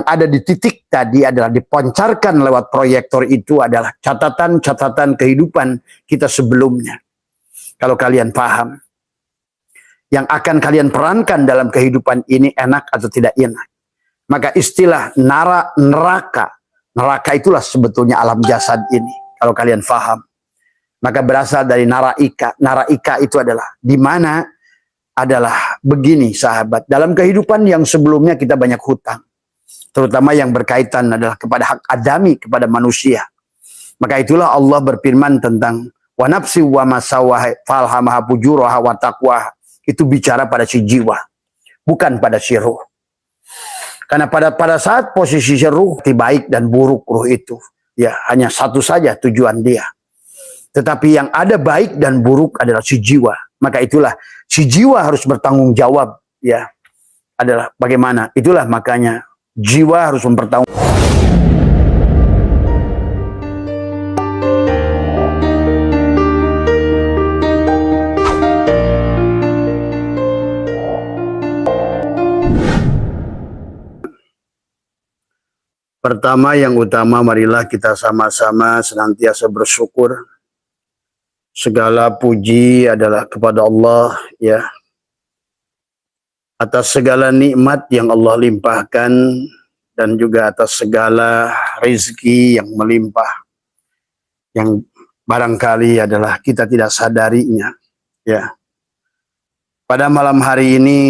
yang ada di titik tadi adalah dipancarkan lewat proyektor itu adalah catatan-catatan kehidupan kita sebelumnya. Kalau kalian paham, yang akan kalian perankan dalam kehidupan ini enak atau tidak enak. Maka istilah neraka itulah sebetulnya alam jasad ini. Kalau kalian paham, maka berasal dari naraika. Naraika itu adalah di mana adalah begini sahabat. Dalam kehidupan yang sebelumnya kita banyak hutang. Terutama yang berkaitan adalah kepada hak adami, kepada manusia. Maka itulah Allah berfirman tentang wa nafsi wa masawah falhamaha fujuraha wa taqwaha. Itu bicara pada si jiwa, bukan pada si ruh. Karena pada saat posisi si ruh, baik dan buruk ruh itu, ya hanya satu saja tujuan dia. Tetapi yang ada baik dan buruk adalah si jiwa. Maka itulah si jiwa harus bertanggung jawab, ya. Adalah bagaimana? Itulah makanya jiwa harus mempertanggung. Pertama yang utama, marilah kita sama-sama senantiasa bersyukur. Segala puji adalah kepada Allah, ya. Atas segala nikmat yang Allah limpahkan dan juga atas segala rezeki yang melimpah. Yang barangkali adalah kita tidak sadarinya, ya. Pada malam hari ini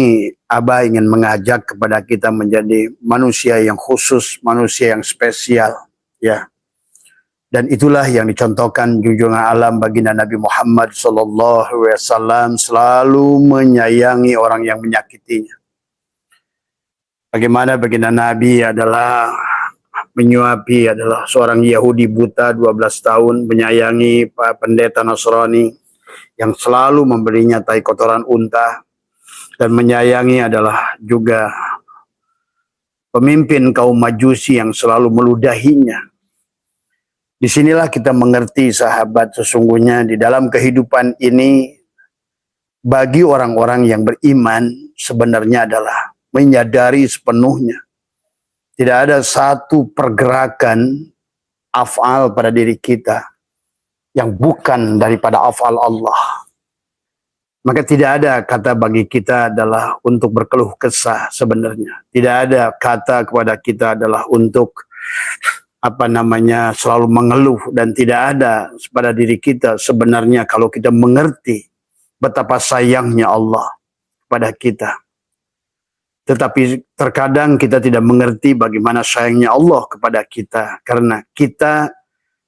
Abah ingin mengajak kepada kita menjadi manusia yang khusus, manusia yang spesial, ya. Dan itulah yang dicontohkan junjungan alam baginda Nabi Muhammad SAW, selalu menyayangi orang yang menyakitinya. Bagaimana baginda Nabi adalah menyuapi, adalah seorang Yahudi buta 12 tahun, menyayangi Pak Pendeta Nasrani yang selalu memberinya tai kotoran unta, dan menyayangi adalah juga pemimpin kaum Majusi yang selalu meludahinya. Disinilah kita mengerti sahabat, sesungguhnya di dalam kehidupan ini bagi orang-orang yang beriman sebenarnya adalah menyadari sepenuhnya tidak ada satu pergerakan af'al pada diri kita yang bukan daripada af'al Allah. Maka tidak ada kata bagi kita adalah untuk berkeluh kesah sebenarnya. Tidak ada kata kepada kita adalah untuk selalu mengeluh, dan tidak ada pada diri kita sebenarnya kalau kita mengerti betapa sayangnya Allah kepada kita. Tetapi terkadang kita tidak mengerti bagaimana sayangnya Allah kepada kita karena kita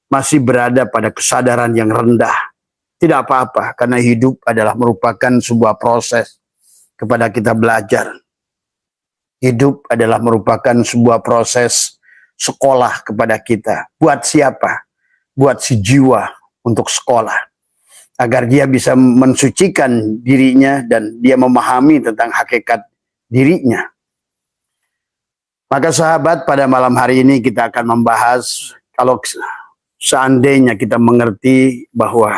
masih berada pada kesadaran yang rendah. Tidak apa-apa, karena hidup adalah merupakan sebuah proses kepada kita belajar. Hidup adalah merupakan sebuah proses sekolah kepada kita. Buat siapa? Buat si jiwa untuk sekolah. Agar dia bisa mensucikan dirinya dan dia memahami tentang hakikat dirinya. Maka sahabat, pada malam hari ini kita akan membahas, kalau seandainya kita mengerti bahwa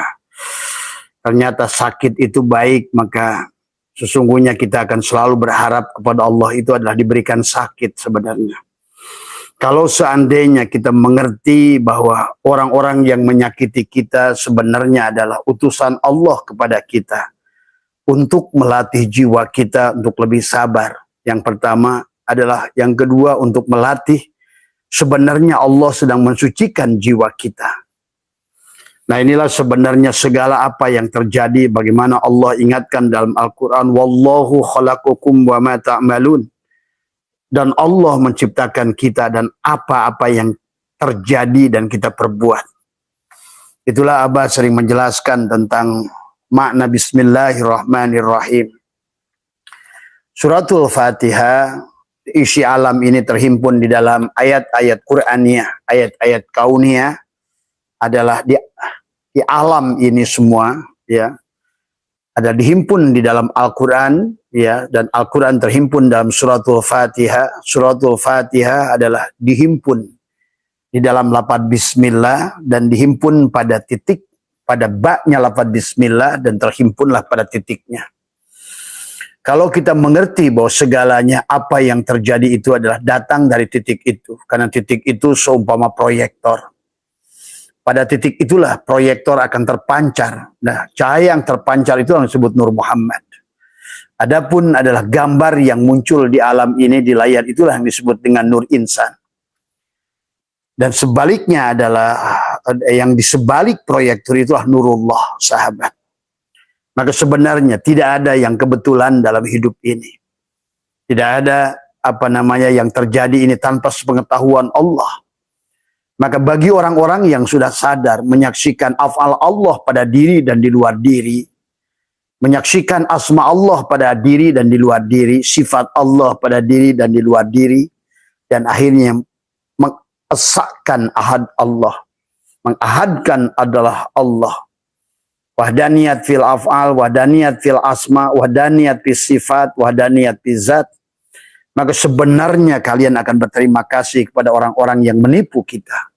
ternyata sakit itu baik, maka sesungguhnya kita akan selalu berharap kepada Allah itu adalah diberikan sakit sebenarnya. Kalau seandainya kita mengerti bahwa orang-orang yang menyakiti kita sebenarnya adalah utusan Allah kepada kita untuk melatih jiwa kita untuk lebih sabar. Yang pertama adalah, yang kedua untuk melatih sebenarnya Allah sedang mensucikan jiwa kita. Nah, inilah sebenarnya segala apa yang terjadi, bagaimana Allah ingatkan dalam Al-Quran, wallahu khalaqakum wa ma ta'malun. Dan Allah menciptakan kita dan apa-apa yang terjadi dan kita perbuat. Itulah Abah sering menjelaskan tentang makna Bismillahirrahmanirrahim. Suratul Fatihah, isi alam ini terhimpun di dalam ayat-ayat Qur'aniyah, ayat-ayat kauniyah, adalah di alam ini semua, ya, ada dihimpun di dalam Al-Quran, ya, dan Al-Quran terhimpun dalam Suratul Fatihah. Suratul Fatihah adalah dihimpun di dalam lafaz Bismillah dan dihimpun pada titik, pada baknya lafaz Bismillah, dan terhimpunlah pada titiknya. Kalau kita mengerti bahwa segalanya apa yang terjadi itu adalah datang dari titik itu. Karena titik itu seumpama proyektor. Pada titik itulah proyektor akan terpancar. Nah, cahaya yang terpancar itu yang disebut Nur Muhammad. Adapun adalah gambar yang muncul di alam ini, di layar itulah yang disebut dengan Nur Insan. Dan sebaliknya adalah yang di sebalik proyektor itulah Nurullah, sahabat. Maka sebenarnya tidak ada yang kebetulan dalam hidup ini. Tidak ada yang terjadi ini tanpa sepengetahuan Allah. Maka bagi orang-orang yang sudah sadar menyaksikan af'al Allah pada diri dan di luar diri, menyaksikan asma Allah pada diri dan di luar diri, sifat Allah pada diri dan di luar diri, dan akhirnya mengesahkan ahad Allah, mengahadkan adalah Allah. Wahdaniyat fil af'al, wahdaniyat fil asma, wahdaniyat fil sifat, wahdaniyat fil zat. Maka sebenarnya kalian akan berterima kasih kepada orang-orang yang menipu kita.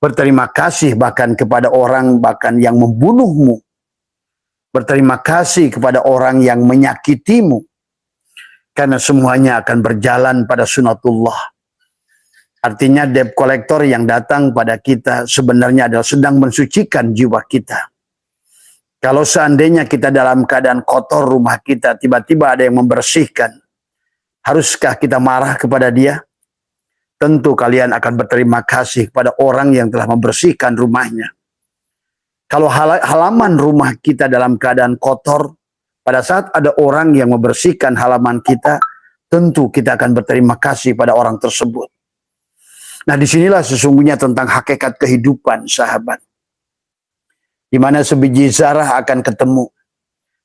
Berterima kasih bahkan kepada orang yang membunuhmu. Berterima kasih kepada orang yang menyakitimu. Karena semuanya akan berjalan pada sunatullah. Artinya debt collector yang datang pada kita sebenarnya adalah sedang mensucikan jiwa kita. Kalau seandainya kita dalam keadaan kotor rumah kita, tiba-tiba ada yang membersihkan, haruskah kita marah kepada dia? Tentu kalian akan berterima kasih kepada orang yang telah membersihkan rumahnya. Kalau halaman rumah kita dalam keadaan kotor, pada saat ada orang yang membersihkan halaman kita, tentu kita akan berterima kasih pada orang tersebut. Nah, disinilah sesungguhnya tentang hakikat kehidupan, sahabat. Di mana sebiji zarah akan ketemu.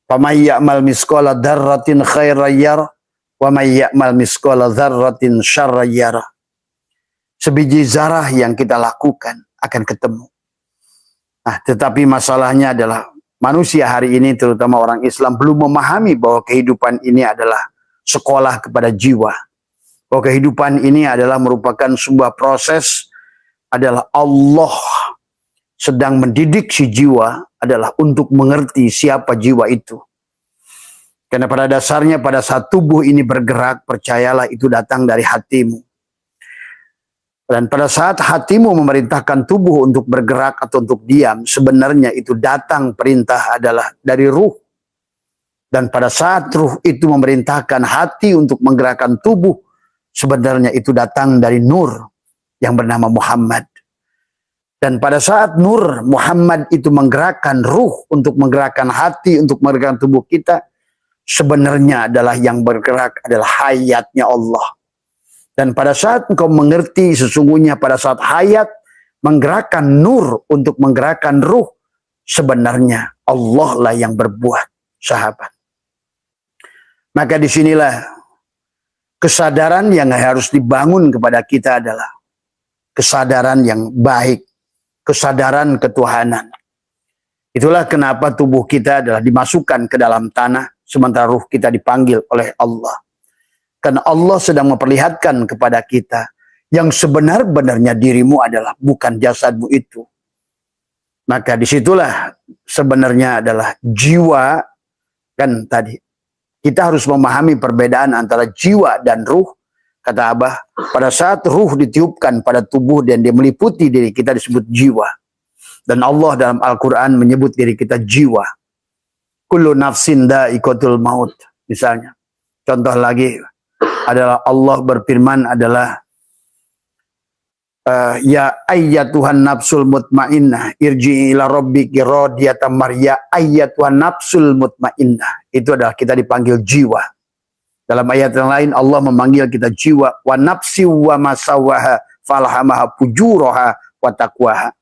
Faman ya'mal misqala dzarratin khairan yarah wa may ya'mal misqala dzarratin syarran yarah. Sebiji zarah yang kita lakukan akan ketemu. Nah, tetapi masalahnya adalah manusia hari ini, terutama orang Islam, belum memahami bahwa kehidupan ini adalah sekolah kepada jiwa. Bahwa kehidupan ini adalah merupakan sebuah proses, adalah Allah sedang mendidik si jiwa adalah untuk mengerti siapa jiwa itu. Karena pada dasarnya pada saat tubuh ini bergerak, percayalah itu datang dari hatimu. Dan pada saat hatimu memerintahkan tubuh untuk bergerak atau untuk diam, sebenarnya itu datang perintah adalah dari ruh. Dan pada saat ruh itu memerintahkan hati untuk menggerakkan tubuh, sebenarnya itu datang dari nur yang bernama Muhammad. Dan pada saat nur Muhammad itu menggerakkan ruh untuk menggerakkan hati, untuk menggerakkan tubuh kita, sebenarnya adalah yang bergerak adalah hayatnya Allah. Dan pada saat engkau mengerti sesungguhnya pada saat hayat menggerakkan nur untuk menggerakkan ruh, sebenarnya Allah lah yang berbuat, sahabat. Maka disinilah kesadaran yang harus dibangun kepada kita adalah kesadaran yang baik. Kesadaran ketuhanan. Itulah kenapa tubuh kita adalah dimasukkan ke dalam tanah, sementara ruh kita dipanggil oleh Allah. Karena Allah sedang memperlihatkan kepada kita, yang sebenar-benarnya dirimu adalah bukan jasadmu itu. Maka disitulah sebenarnya adalah jiwa, kan tadi. Kita harus memahami perbedaan antara jiwa dan ruh. Kata Abah, pada saat ruh ditiupkan pada tubuh dan dia meliputi diri kita disebut jiwa. Dan Allah dalam Al-Quran menyebut diri kita jiwa. Kullu nafsin dha'iqatul maut. Misalnya. Contoh lagi adalah Allah berfirman adalah ya ayyatuhan nafsul mutmainnah irji'i ila rabbiki radiyatan marya ayyatuhan nafsul mutmainnah. Itu adalah kita dipanggil jiwa. Dalam ayat yang lain Allah memanggil kita jiwa, wa nafsi wa masawaha falhamaha fujuraha wa taqwaha.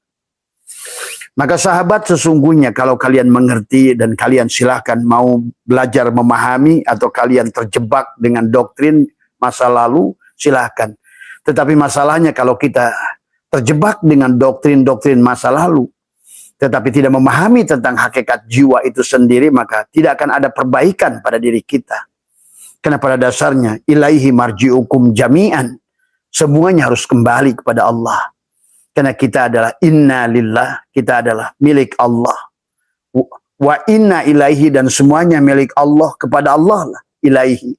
Maka sahabat, sesungguhnya kalau kalian mengerti dan kalian silahkan mau belajar memahami atau kalian terjebak dengan doktrin masa lalu, silahkan. Tetapi masalahnya kalau kita terjebak dengan doktrin-doktrin masa lalu, tetapi tidak memahami tentang hakikat jiwa itu sendiri, maka tidak akan ada perbaikan pada diri kita. Karena pada dasarnya ilaihi marji'ukum jami'an. Semuanya harus kembali kepada Allah. Karena kita adalah inna lillah, kita adalah milik Allah. Wa inna ilaihi, dan semuanya milik Allah, kepada Allah lah. ilaihi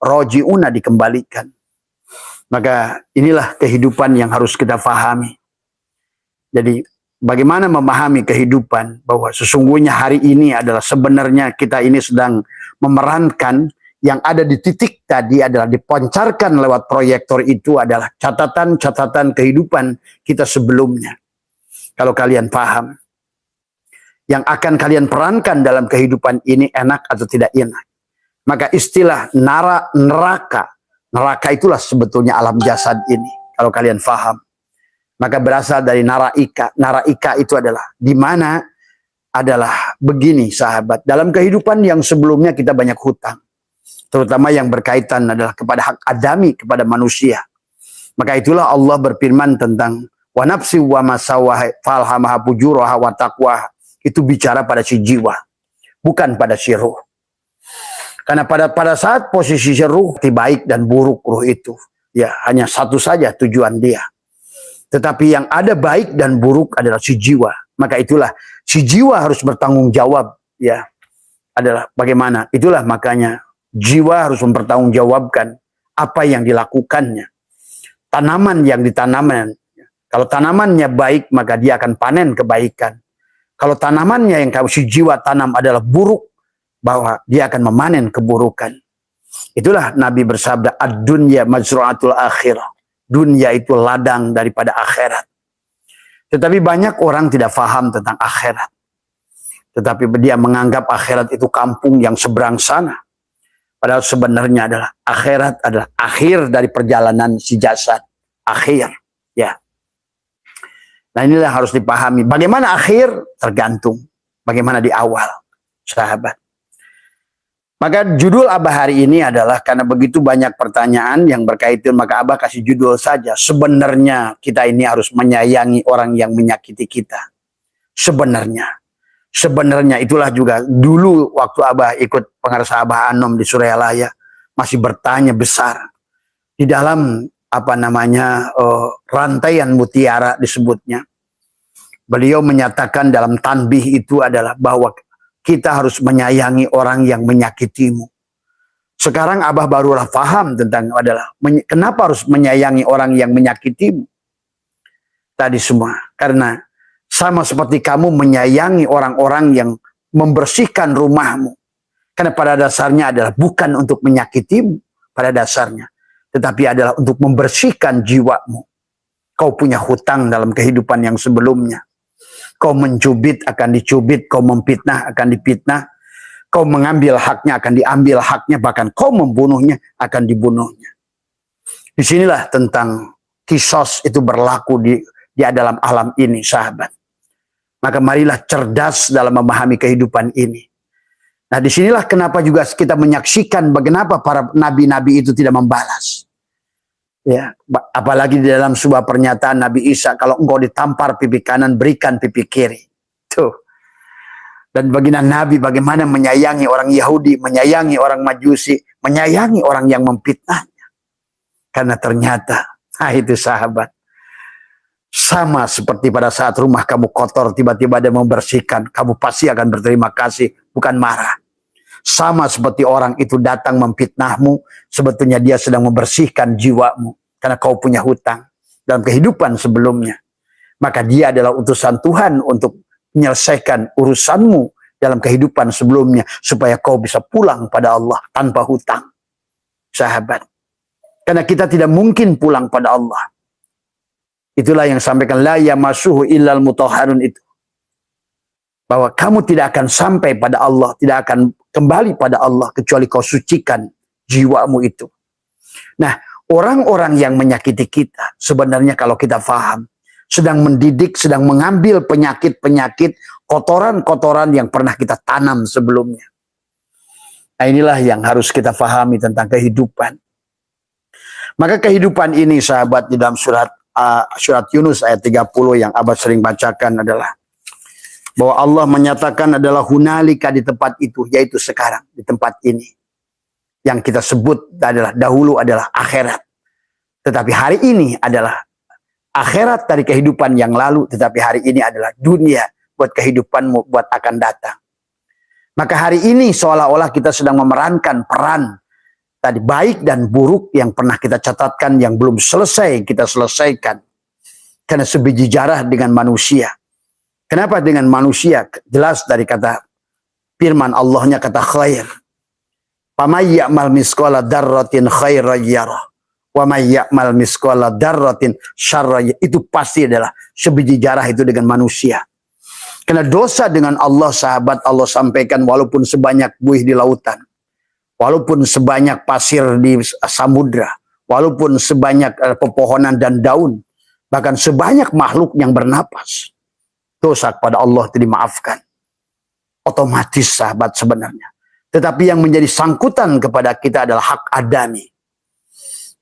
roji'una, dikembalikan. Maka inilah kehidupan yang harus kita fahami. Jadi bagaimana memahami kehidupan bahwa sesungguhnya hari ini adalah sebenarnya kita ini sedang memerankan yang ada di titik tadi adalah dipancarkan lewat proyektor itu adalah catatan-catatan kehidupan kita sebelumnya. Kalau kalian paham, yang akan kalian perankan dalam kehidupan ini enak atau tidak enak. Maka istilah neraka itulah sebetulnya alam jasad ini. Kalau kalian paham, maka berasal dari naraika. Naraika itu adalah di mana adalah begini sahabat. Dalam kehidupan yang sebelumnya kita banyak hutang. Terutama yang berkaitan adalah kepada hak adami, kepada manusia. Maka itulah Allah berfirman tentang wa nafsi wa masawah falhamaha fujuraha wa taqwa. Itu bicara pada si jiwa, bukan pada si ruh. Karena pada saat posisi si ruh, baik dan buruk ruh itu, ya hanya satu saja tujuan dia. Tetapi yang ada baik dan buruk adalah si jiwa. Maka itulah si jiwa harus bertanggung jawab, ya. Adalah bagaimana? Itulah makanya jiwa harus mempertanggungjawabkan apa yang dilakukannya. Tanaman yang ditanamkan, kalau tanamannya baik maka dia akan panen kebaikan. Kalau tanamannya yang si jiwa tanam adalah buruk, bahwa dia akan memanen keburukan. Itulah Nabi bersabda, ad-dunya mazru'atul akhirah. Dunia itu ladang daripada akhirat. Tetapi banyak orang tidak paham tentang akhirat. Tetapi dia menganggap akhirat itu kampung yang seberang sana. Padahal sebenarnya adalah akhirat adalah akhir dari perjalanan si jasad. Akhir, ya. Nah inilah harus dipahami. Bagaimana akhir? Tergantung. Bagaimana di awal, sahabat. Maka judul Abah hari ini adalah karena begitu banyak pertanyaan yang berkaitan, maka Abah kasih judul saja. Sebenarnya kita ini harus menyayangi orang yang menyakiti kita. Sebenarnya itulah juga dulu waktu Abah ikut pengarsa Abah Anom di Suralaya masih bertanya besar. Di dalam rantaian mutiara disebutnya. Beliau menyatakan dalam tanbih itu adalah bahwa kita harus menyayangi orang yang menyakitimu. Sekarang Abah barulah paham tentang adalah kenapa harus menyayangi orang yang menyakitimu. Tadi semua. Karena sama seperti kamu menyayangi orang-orang yang membersihkan rumahmu. Karena pada dasarnya adalah bukan untuk menyakitimu pada dasarnya. Tetapi adalah untuk membersihkan jiwamu. Kau punya hutang dalam kehidupan yang sebelumnya. Kau mencubit akan dicubit, kau memfitnah akan difitnah, kau mengambil haknya akan diambil haknya, bahkan kau membunuhnya akan dibunuhnya. Disinilah tentang kisos itu berlaku di dalam alam ini, sahabat. Maka marilah cerdas dalam memahami kehidupan ini. Nah disinilah kenapa juga kita menyaksikan bagaimana para nabi-nabi itu tidak membalas. Ya, apalagi di dalam sebuah pernyataan Nabi Isa, kalau engkau ditampar pipi kanan, berikan pipi kiri. Tuh. Dan baginda Nabi bagaimana menyayangi orang Yahudi, menyayangi orang Majusi, menyayangi orang yang memfitnahnya. Karena ternyata, itu sahabat, sama seperti pada saat rumah kamu kotor, tiba-tiba ada membersihkan, kamu pasti akan berterima kasih, bukan marah. Sama seperti orang itu datang memfitnahmu, sebetulnya dia sedang membersihkan jiwamu. Karena kau punya hutang dalam kehidupan sebelumnya. Maka dia adalah utusan Tuhan untuk menyelesaikan urusanmu dalam kehidupan sebelumnya. Supaya kau bisa pulang pada Allah tanpa hutang. Sahabat. Karena kita tidak mungkin pulang pada Allah. Itulah yang sampaikan la yamassuhu illal mutahharun itu. Bahwa kamu tidak akan sampai pada Allah, tidak akan kembali pada Allah kecuali kau sucikan jiwamu itu. Nah, orang-orang yang menyakiti kita sebenarnya kalau kita paham sedang mendidik, sedang mengambil penyakit-penyakit, kotoran-kotoran yang pernah kita tanam sebelumnya. Nah, inilah yang harus kita pahami tentang kehidupan. Maka kehidupan ini sahabat di dalam surat Yunus ayat 30 yang Abah sering bacakan adalah bahwa Allah menyatakan adalah hunalika di tempat itu, yaitu sekarang, di tempat ini. Yang kita sebut adalah dahulu adalah akhirat. Tetapi hari ini adalah akhirat dari kehidupan yang lalu, tetapi hari ini adalah dunia buat kehidupanmu, buat akan datang. Maka hari ini seolah-olah kita sedang memerankan peran tadi baik dan buruk yang pernah kita catatkan yang belum selesai kita selesaikan. Karena sebiji jarah dengan manusia. Kenapa dengan manusia? Jelas dari kata firman Allahnya kata khair. Faman ya'mal misqala dzarratin khairan yarah. Wa may ya'mal misqala dzarratin syarran yarah. Itu pasti adalah sebiji jarah itu dengan manusia. Karena dosa dengan Allah, sahabat, Allah sampaikan walaupun sebanyak buih di lautan, walaupun sebanyak pasir di samudra, walaupun sebanyak pepohonan dan daun, bahkan sebanyak makhluk yang bernapas, dosa kepada Allah itu dimaafkan. Otomatis sahabat sebenarnya. Tetapi yang menjadi sangkutan kepada kita adalah hak adami.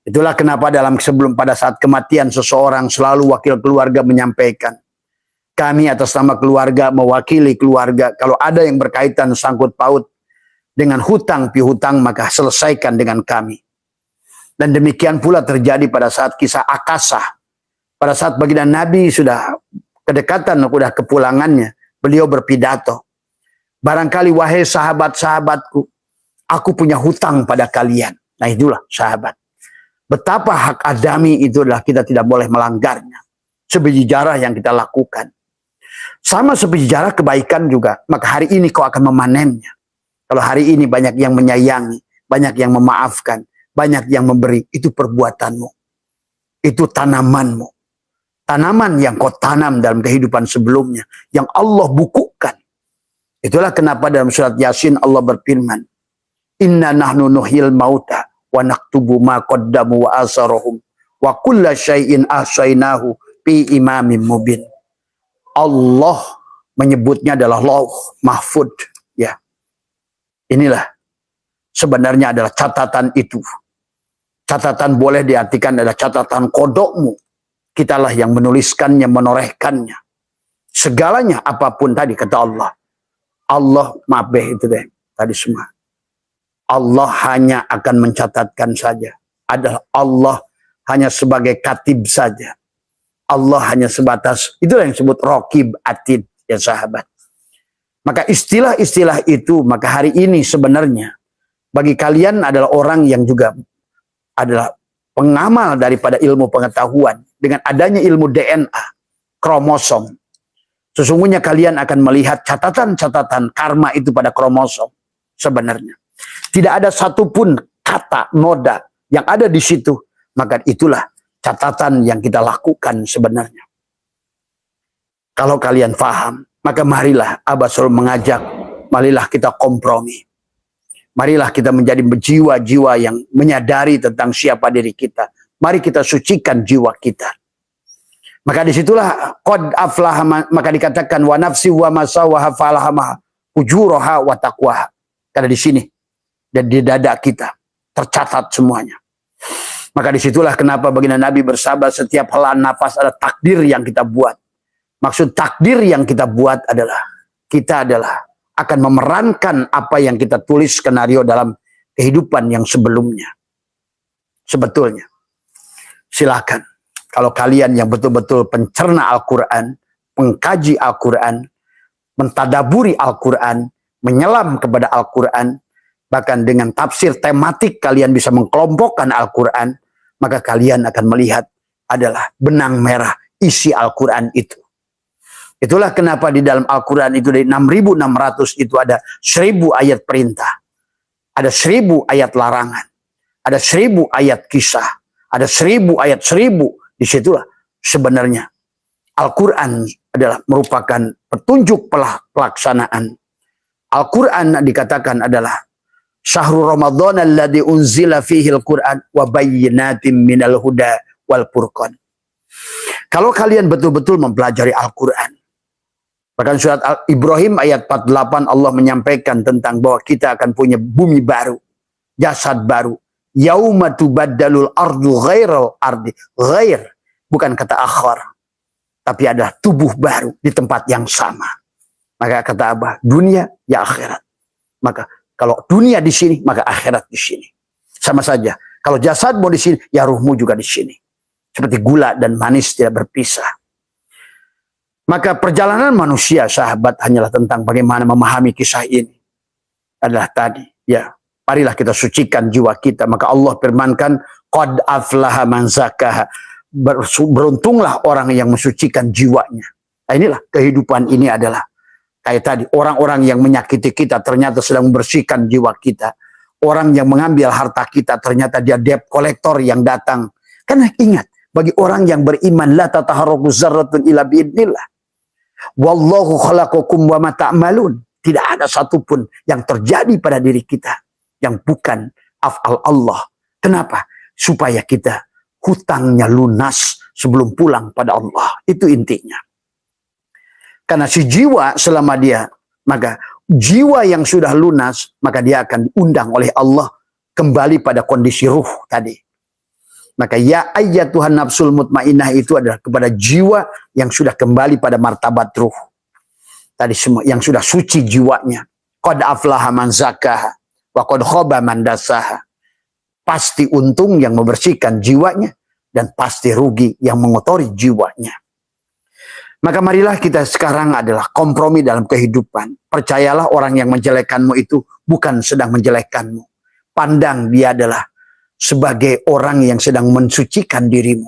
Itulah kenapa sebelum pada saat kematian seseorang selalu wakil keluarga menyampaikan, kami atas nama keluarga mewakili keluarga, kalau ada yang berkaitan sangkut paut dengan hutang piutang maka selesaikan dengan kami. Dan demikian pula terjadi pada saat kisah Akasah. Pada saat baginda Nabi sudah kedekatan, sudah kepulangannya, beliau berpidato. Barangkali wahai sahabat-sahabatku, aku punya hutang pada kalian. Nah itulah sahabat. Betapa hak adami itu adalah kita tidak boleh melanggarnya. Sebiji jarah yang kita lakukan. Sama sebiji jarah kebaikan juga. Maka hari ini kau akan memanennya. Kalau hari ini banyak yang menyayangi, banyak yang memaafkan, banyak yang memberi, itu perbuatanmu. Itu tanamanmu. Tanaman yang kau tanam dalam kehidupan sebelumnya. Yang Allah bukukan. Itulah kenapa dalam surat Yasin Allah berfirman, Inna nahnu nuhyil mauta wa naktubu ma qaddamu wa asarahum wa kulla syai'in ahsainahu fi imamin mubin. Allah menyebutnya adalah lauh mahfud. Ya. Inilah sebenarnya adalah catatan itu. Catatan boleh diartikan adalah catatan kodokmu. Kitalah yang menuliskannya, menorehkannya. Segalanya apapun tadi kata Allah. Allah mabeh itu deh tadi semua. Allah hanya akan mencatatkan saja. Adalah Allah hanya sebagai katib saja. Allah hanya sebatas, itulah yang disebut raqib atid ya sahabat. Maka istilah-istilah itu, maka hari ini sebenarnya bagi kalian adalah orang yang juga adalah pengamal daripada ilmu pengetahuan. Dengan adanya ilmu DNA, kromosom. Sesungguhnya kalian akan melihat catatan-catatan karma itu pada kromosom sebenarnya. Tidak ada satupun kata, noda yang ada di situ. Maka itulah catatan yang kita lakukan sebenarnya. Kalau kalian paham, maka marilah Abah selalu mengajak, marilah kita kompromi. Marilah kita menjadi jiwa-jiwa yang menyadari tentang siapa diri kita. Mari kita sucikan jiwa kita. Maka disitulah qad aflaha, maka dikatakan wa nafsi wa masawaha falaha ujuraha wa taqwaha. Karena di sini dan di dada kita tercatat semuanya. Maka disitulah kenapa baginda Nabi bersabda setiap helaan nafas ada takdir yang kita buat. Maksud takdir yang kita buat adalah kita akan memerankan apa yang kita tulis skenario dalam kehidupan yang sebelumnya. Sebetulnya. Silakan. Kalau kalian yang betul-betul pencerna Al-Quran, mengkaji Al-Quran, mentadaburi Al-Quran, menyelam kepada Al-Quran, bahkan dengan tafsir tematik kalian bisa mengkelompokkan Al-Quran, maka kalian akan melihat adalah benang merah isi Al-Quran itu. Itulah kenapa di dalam Al-Quran itu dari 6.600 itu ada 1.000 ayat perintah. Ada 1.000 ayat larangan. Ada 1.000 ayat kisah. Ada 1.000 ayat 1.000. Disitulah sebenarnya Al-Quran adalah merupakan petunjuk pelaksanaan. Al-Quran dikatakan adalah Syahrul Ramadan alladzi unzila fihi al-Quran wa bayyinatin minal huda wal furqan. Kalau kalian betul-betul mempelajari Al-Quran, bahkan surat Ibrahim ayat 48 Allah menyampaikan tentang bahwa kita akan punya bumi baru, jasad baru. Yauma tubaddalul ardu ghairal ardi. Ghair bukan kata akhar, tapi adalah tubuh baru di tempat yang sama. Maka kata Abah, dunia ya akhirat. Maka kalau dunia di sini, maka akhirat di sini. Sama saja. Kalau jasadmu di sini, ya ruhmu juga di sini. Seperti gula dan manis tidak berpisah. Maka perjalanan manusia, sahabat, hanyalah tentang bagaimana memahami kisah ini. Adalah tadi, ya. Marilah kita sucikan jiwa kita. Maka Allah firmankan, qad aflaha man zakkaha. Beruntunglah orang yang mensucikan jiwanya. Nah, inilah kehidupan ini adalah kayak tadi, orang-orang yang menyakiti kita ternyata sedang membersihkan jiwa kita. Orang yang mengambil harta kita ternyata dia debt collector yang datang. Karena ingat, bagi orang yang beriman, la tataharraku zarratun ila biidnillah. Wallahu khalaqakum wa ma ta'malun. Tidak ada satupun yang terjadi pada diri kita yang bukan af'al Allah. Kenapa? Supaya kita hutangnya lunas sebelum pulang pada Allah. Itu intinya. Karena si jiwa selama dia, maka jiwa yang sudah lunas, maka dia akan diundang oleh Allah kembali pada kondisi ruh tadi. Maka ya ayyatuhan nafsul mutmainnah itu adalah kepada jiwa yang sudah kembali pada martabat ruh. Tadi semua yang sudah suci jiwanya. Qad aflaha man zakkaha wa qad khaba man dassaha. Pasti untung yang membersihkan jiwanya dan pasti rugi yang mengotori jiwanya. Maka marilah kita sekarang adalah kompromi dalam kehidupan. Percayalah orang yang menjelekkanmu itu bukan sedang menjelekkanmu. Pandang dia adalah sebagai orang yang sedang mensucikan dirimu.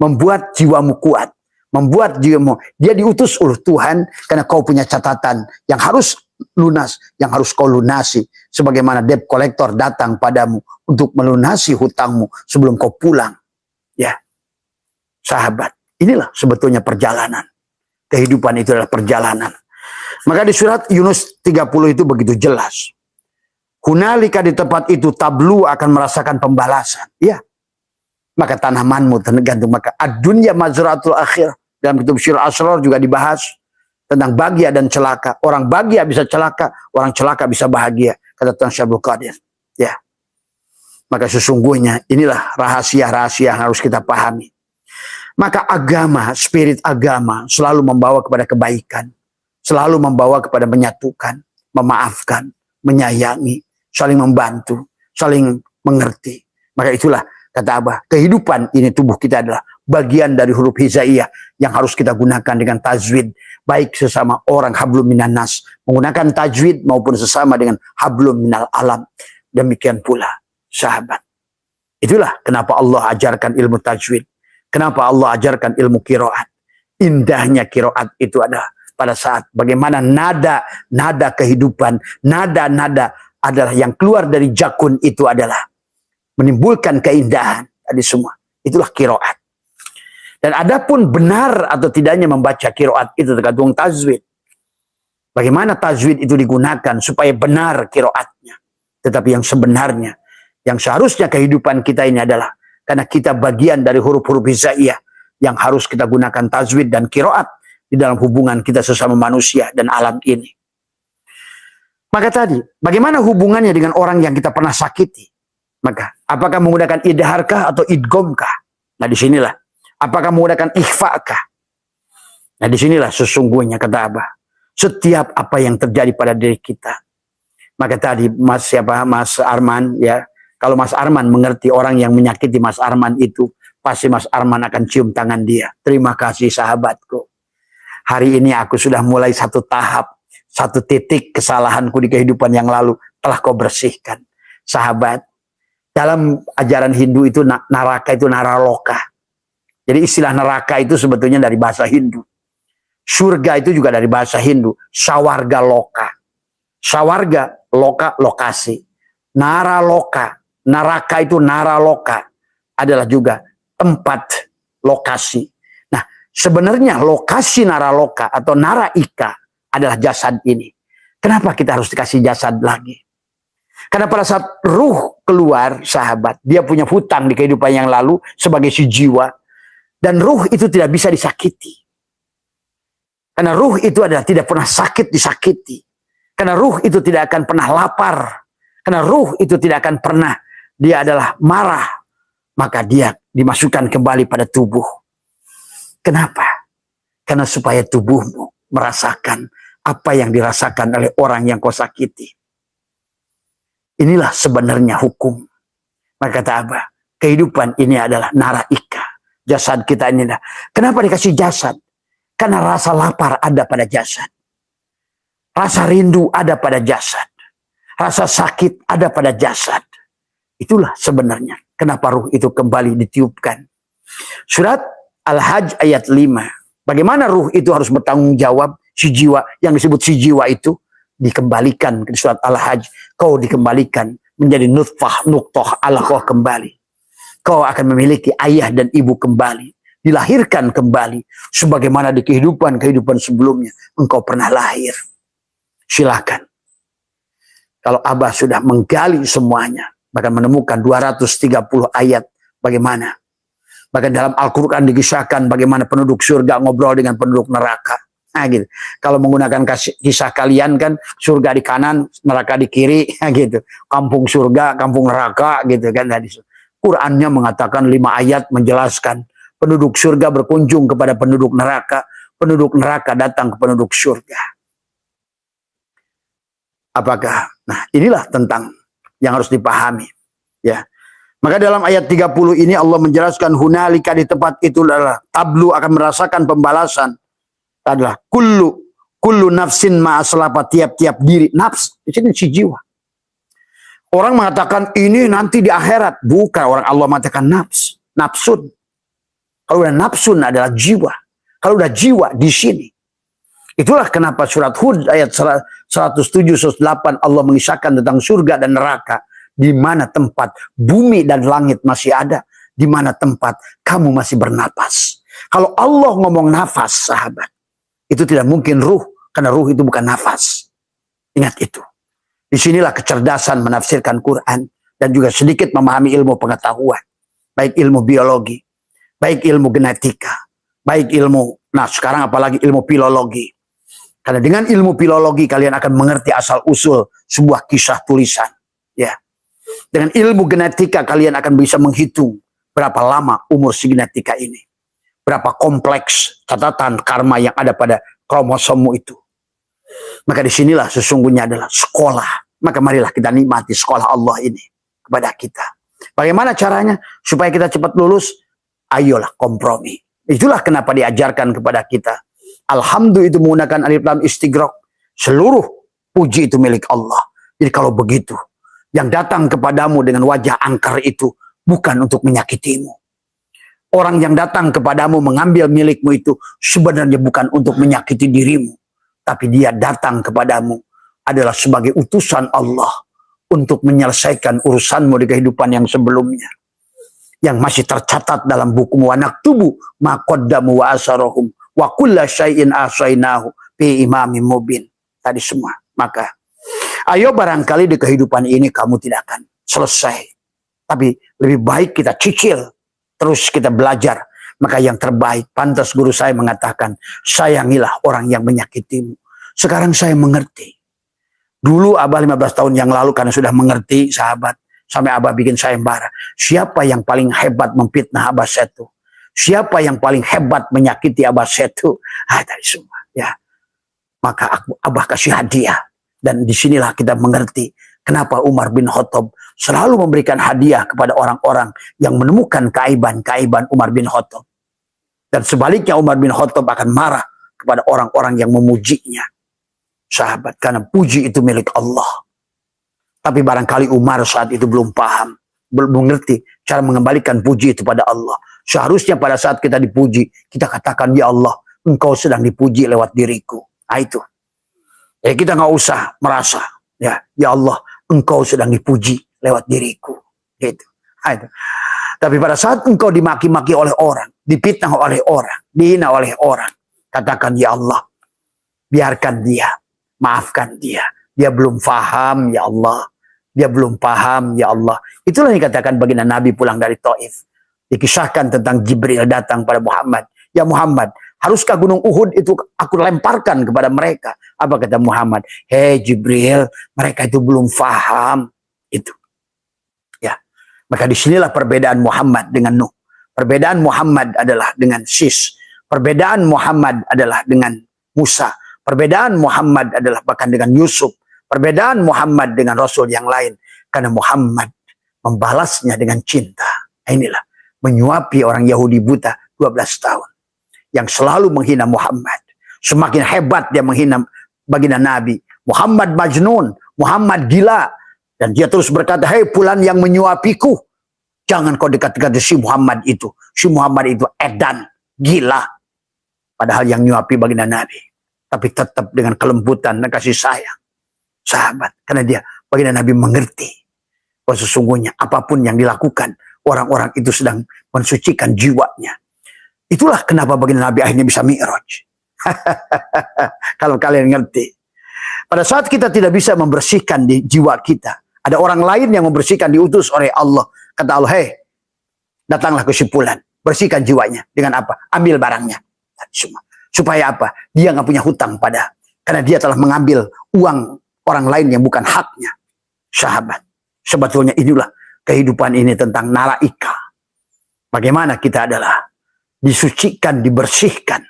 Membuat jiwamu kuat. Membuat jiwamu. Dia diutus oleh Tuhan karena kau punya catatan yang harus lunas. Yang harus kau lunasi. Sebagaimana debt collector datang padamu untuk melunasi hutangmu sebelum kau pulang. Ya, sahabat. Inilah sebetulnya perjalanan. Kehidupan itu adalah perjalanan. Maka di surat Yunus 30 itu begitu jelas. Hunalika di tempat itu tablu akan merasakan pembalasan. Ya. Maka tanamanmu tergantung. Maka ad-dunya mazratul akhir. Dalam kitab Syirul Asrar juga dibahas tentang bahagia dan celaka. Orang bahagia bisa celaka. Orang celaka bisa bahagia. Kata Tuan Syabul Qadir. Ya. Maka sesungguhnya inilah rahasia-rahasia yang harus kita pahami. Maka agama, spirit agama selalu membawa kepada kebaikan. Selalu membawa kepada menyatukan, memaafkan, menyayangi, saling membantu, saling mengerti. Maka itulah kata Abah, kehidupan ini tubuh kita adalah bagian dari huruf hijaiyah yang harus kita gunakan dengan tajwid. Baik sesama orang hablum minan nas. Menggunakan tajwid maupun sesama dengan hablum minal alam. Demikian pula sahabat. Itulah kenapa Allah ajarkan ilmu tajwid. Kenapa Allah ajarkan ilmu qiraat? Indahnya qiraat itu adalah pada saat bagaimana nada kehidupan, nada adalah yang keluar dari jakun itu adalah menimbulkan keindahan tadi semua. Itulah qiraat. Dan adapun benar atau tidaknya membaca qiraat itu tergantung tajwid. Bagaimana tajwid itu digunakan supaya benar qiraatnya. Tetapi yang sebenarnya, yang seharusnya kehidupan kita ini adalah karena kita bagian dari huruf-huruf hijaiyah yang harus kita gunakan tajwid dan qiraat di dalam hubungan kita sesama manusia dan alam ini. Maka tadi, bagaimana hubungannya dengan orang yang kita pernah sakiti? Maka, apakah menggunakan idharkah atau idgomkah? Nah, disinilah. Apakah menggunakan ikhfa'kah? Nah, disinilah sesungguhnya kata Abah. Setiap apa yang terjadi pada diri kita. Maka tadi, Mas Arman, ya. Kalau Mas Arman mengerti orang yang menyakiti Mas Arman itu, pasti Mas Arman akan cium tangan dia. Terima kasih sahabatku. Hari ini aku sudah mulai satu tahap, satu titik kesalahanku di kehidupan yang lalu telah kau bersihkan. Sahabat, dalam ajaran Hindu itu neraka itu naraloka. Jadi istilah neraka itu sebetulnya dari bahasa Hindu. Surga itu juga dari bahasa Hindu. Sawarga loka. Sawarga, loka, lokasi. Naraloka. Neraka itu naraloka adalah juga tempat lokasi. Nah, sebenarnya lokasi naraloka atau naraika adalah jasad ini. Kenapa kita harus dikasih jasad lagi? Karena pada saat ruh keluar, sahabat, dia punya hutang di kehidupan yang lalu sebagai si jiwa. Dan ruh itu tidak bisa disakiti. Karena ruh itu adalah tidak pernah sakit disakiti. Karena ruh itu tidak akan pernah lapar. Karena ruh itu tidak akan pernah dia adalah marah, maka dia dimasukkan kembali pada tubuh. Kenapa? Karena supaya tubuhmu merasakan apa yang dirasakan oleh orang yang kau sakiti. Inilah sebenarnya hukum. Maka kata Abah, kehidupan ini adalah naraika. Jasad kita ini adalah. Kenapa dikasih jasad? Karena rasa lapar ada pada jasad. Rasa rindu ada pada jasad. Rasa sakit ada pada jasad. Itulah sebenarnya kenapa ruh itu kembali ditiupkan. Surat Al-Hajj ayat 5. Bagaimana ruh itu harus bertanggung jawab, si jiwa, yang disebut si jiwa itu dikembalikan ke surat Al-Hajj. Kau dikembalikan menjadi nutfah, nuqtah, alaqah kembali. Kau akan memiliki ayah dan ibu kembali. Dilahirkan kembali. Sebagaimana di kehidupan sebelumnya. Engkau pernah lahir. Silakan. Kalau Abah sudah menggali semuanya. Bahkan menemukan 230 ayat. Bagaimana? Bahkan dalam Al-Quran dikisahkan bagaimana penduduk surga ngobrol dengan penduduk neraka. Nah, gitu. Kalau menggunakan kisah kalian kan, surga di kanan, neraka di kiri, gitu. Kampung surga, kampung neraka, gitu kan. Qurannya mengatakan 5 ayat menjelaskan penduduk surga berkunjung kepada penduduk neraka datang ke penduduk surga. Apakah? Nah, inilah tentang yang harus dipahami, ya. Maka dalam ayat 30 ini Allah menjelaskan hunalika, di tempat itu adalah tablu, akan merasakan pembalasan. Adalah kullu nafsin ma'aslapa, tiap-tiap diri. Nafs, di sini si jiwa. Orang mengatakan ini nanti di akhirat. Bukan, orang Allah mengatakan nafs, nafsun. Kalau udah nafsun adalah jiwa. Kalau udah jiwa di sini. Itulah kenapa surat Hud ayat 107-108 Allah mengisahkan tentang surga dan neraka. Di mana tempat bumi dan langit masih ada. Di mana tempat kamu masih bernapas. Kalau Allah ngomong nafas, sahabat, itu tidak mungkin ruh. Karena ruh itu bukan nafas. Ingat itu. Disinilah kecerdasan menafsirkan Quran. Dan juga sedikit memahami ilmu pengetahuan. Baik ilmu biologi. Baik ilmu genetika. Baik ilmu, nah sekarang apalagi ilmu filologi. Karena dengan ilmu filologi kalian akan mengerti asal-usul sebuah kisah tulisan. Ya. Dengan ilmu genetika kalian akan bisa menghitung berapa lama umur si genetika ini. Berapa kompleks catatan karma yang ada pada kromosommu itu. Maka disinilah sesungguhnya adalah sekolah. Maka marilah kita nikmati sekolah Allah ini kepada kita. Bagaimana caranya? Supaya kita cepat lulus, ayolah kompromi. Itulah kenapa diajarkan kepada kita. Alhamdulillah itu menggunakan alif lam istighraq. Seluruh puji itu milik Allah. Jadi kalau begitu, yang datang kepadamu dengan wajah angker itu bukan untuk menyakitimu. Orang yang datang kepadamu mengambil milikmu itu sebenarnya bukan untuk menyakiti dirimu. Tapi dia datang kepadamu adalah sebagai utusan Allah untuk menyelesaikan urusanmu di kehidupan yang sebelumnya. Yang masih tercatat dalam buku wa naktubu ma qaddamu wa asarahum wa kulla syai'in ahsainahu fi imamin mubin. Tadi semua. Maka ayo barangkali di kehidupan ini kamu tidak akan selesai. Tapi lebih baik kita cicil. Terus kita belajar. Maka yang terbaik, pantas guru saya mengatakan, sayangilah orang yang menyakitimu. Sekarang saya mengerti. Dulu Abah 15 tahun yang lalu karena sudah mengerti, sahabat. Sampai Abah bikin sayembara. Siapa yang paling hebat memfitnah Abah Setu? Siapa yang paling hebat menyakiti Abah Setu? Tadi semua. Ya. Maka Abah kasih hadiah. Dan disinilah kita mengerti kenapa Umar bin Khattab selalu memberikan hadiah kepada orang-orang yang menemukan keaiban-keaiban Umar bin Khattab. Dan sebaliknya Umar bin Khattab akan marah kepada orang-orang yang memujinya. Sahabat, karena puji itu milik Allah. Tapi barangkali Umar saat itu belum paham, belum mengerti cara mengembalikan puji itu pada Allah. Seharusnya pada saat kita dipuji, kita katakan, ya Allah, engkau sedang dipuji lewat diriku. Nah itu. Kita nggak usah merasa, ya Allah, engkau sedang dipuji lewat diriku. Gitu. Nah, itu. Tapi pada saat engkau dimaki-maki oleh orang, dipitnah oleh orang, dihina oleh orang, katakan, ya Allah, biarkan dia, maafkan dia. Dia belum paham, ya Allah. Dia belum paham, ya Allah. Itulah yang dikatakan baginda Nabi pulang dari Taif. Dikisahkan tentang Jibril datang pada Muhammad. Ya Muhammad, haruskah gunung Uhud itu aku lemparkan kepada mereka? Apa kata Muhammad? Hei Jibril, mereka itu belum paham. Itu. Ya. Maka disinilah perbedaan Muhammad dengan Nuh. Perbedaan Muhammad adalah dengan Sis. Perbedaan Muhammad adalah dengan Musa. Perbedaan Muhammad adalah bahkan dengan Yusuf. Perbedaan Muhammad dengan Rasul yang lain. Karena Muhammad membalasnya dengan cinta. Inilah. Menyuapi orang Yahudi buta 12 tahun. Yang selalu menghina Muhammad. Semakin hebat dia menghina baginda Nabi. Muhammad Majnun. Muhammad gila. Dan dia terus berkata, hei fulan yang menyuapiku, jangan kau dekat-dekat si Muhammad itu. Si Muhammad itu edan, gila. Padahal yang nyuapi baginda Nabi. Tapi tetap dengan kelembutan dan kasih sayang. Sahabat, karena dia baginda Nabi mengerti bahwa sesungguhnya apapun yang dilakukan, orang-orang itu sedang mensucikan jiwanya. Itulah kenapa baginda Nabi akhirnya bisa mi'raj. Kalau kalian ngerti. Pada saat kita tidak bisa membersihkan di jiwa kita, ada orang lain yang membersihkan, diutus oleh Allah. Kata Allah, hei, datanglah ke si fulan, bersihkan jiwanya. Dengan apa? Ambil barangnya. Supaya apa? Dia nggak punya hutang pada. Karena dia telah mengambil uang orang lain yang bukan haknya. Sahabat, sebetulnya inilah kehidupan ini tentang nalaika. Bagaimana kita adalah disucikan, dibersihkan.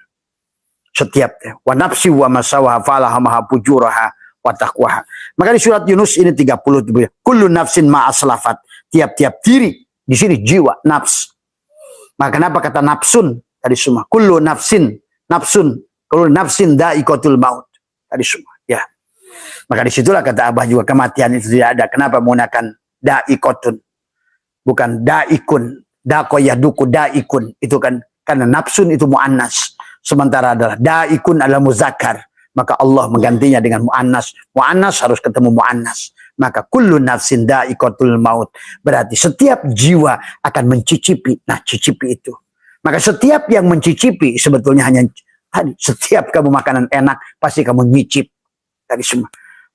Setiap wa nafsi wa masawaha falaha maha pujuraha wa taqwaha. Maka di surat Yunus ini 30 kullu nafsin ma aslafat. Tiap-tiap diri di sini jiwa, nafs. Maka kenapa kata nafsun tadi semua? Kullu nafsin, kullu nafsin da'iqatul maut. Tadi semua, ya. Maka disitulah kata Abah juga kematian itu tidak ada. Kenapa menggunakan da'iqatun? Bukan da'ikun, daqoyaduku da'ikun. Itu kan karena nafsun itu muannas. Sementara adalah da'ikun adalah muzakkar. Maka Allah menggantinya dengan mu'annas. Mu'annas harus ketemu mu'annas. Maka kullu nafsin da'iqatul maut. Berarti setiap jiwa akan mencicipi. Nah, cicipi itu. Maka setiap yang mencicipi sebetulnya hanya setiap kamu makanan enak pasti kamu nyicip. Tadi semua.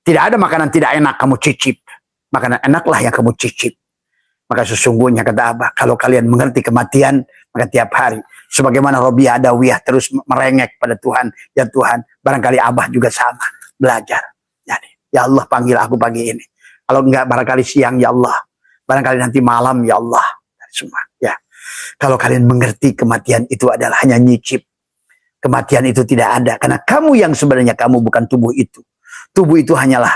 Tidak ada makanan tidak enak kamu cicip. Makanan enaklah yang kamu cicip. Maka sesungguhnya kata Abah, kalau kalian mengerti kematian, maka tiap hari sebagaimana Robiah Adawiyah terus merengek pada Tuhan, ya Tuhan, barangkali Abah juga sama, belajar. Jadi, ya Allah panggil aku pagi ini. Kalau enggak barangkali siang, ya Allah. Barangkali nanti malam, ya Allah. Semua, ya. Kalau kalian mengerti kematian itu adalah hanya nyicip. Kematian itu tidak ada. Karena kamu yang sebenarnya kamu bukan tubuh itu. Tubuh itu hanyalah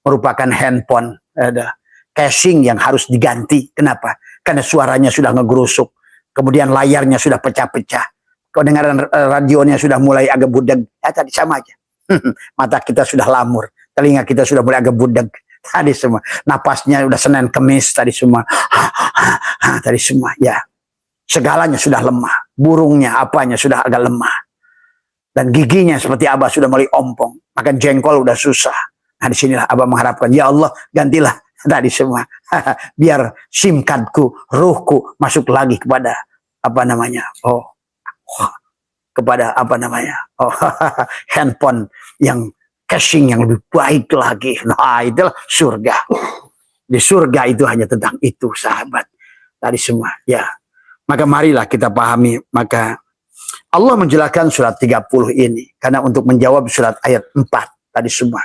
merupakan handphone. Ada casing yang harus diganti. Kenapa? Karena suaranya sudah ngegerusuk. Kemudian layarnya sudah pecah-pecah. Kedengaran radionya sudah mulai agak budeg. Ya tadi sama aja. Mata kita sudah lamur. Telinga kita sudah mulai agak budeg. Tadi semua. Napasnya udah Senin Kemis. Tadi semua. Tadi semua. Ya. Segalanya sudah lemah. Burungnya, apanya sudah agak lemah. Dan giginya seperti Abah sudah mulai ompong. Makan jengkol udah susah. Nah disinilah Abah mengharapkan. Ya Allah gantilah tadi semua. Biar SIM cardku, ruhku masuk lagi kepada apa namanya. Kepada apa namanya. Handphone yang casing yang lebih baik lagi. Nah itulah surga. Di surga itu hanya tentang itu sahabat. Tadi semua. Ya. Maka marilah kita pahami. Maka Allah menjelaskan surat 30 ini. Karena untuk menjawab surat ayat 4 tadi semua.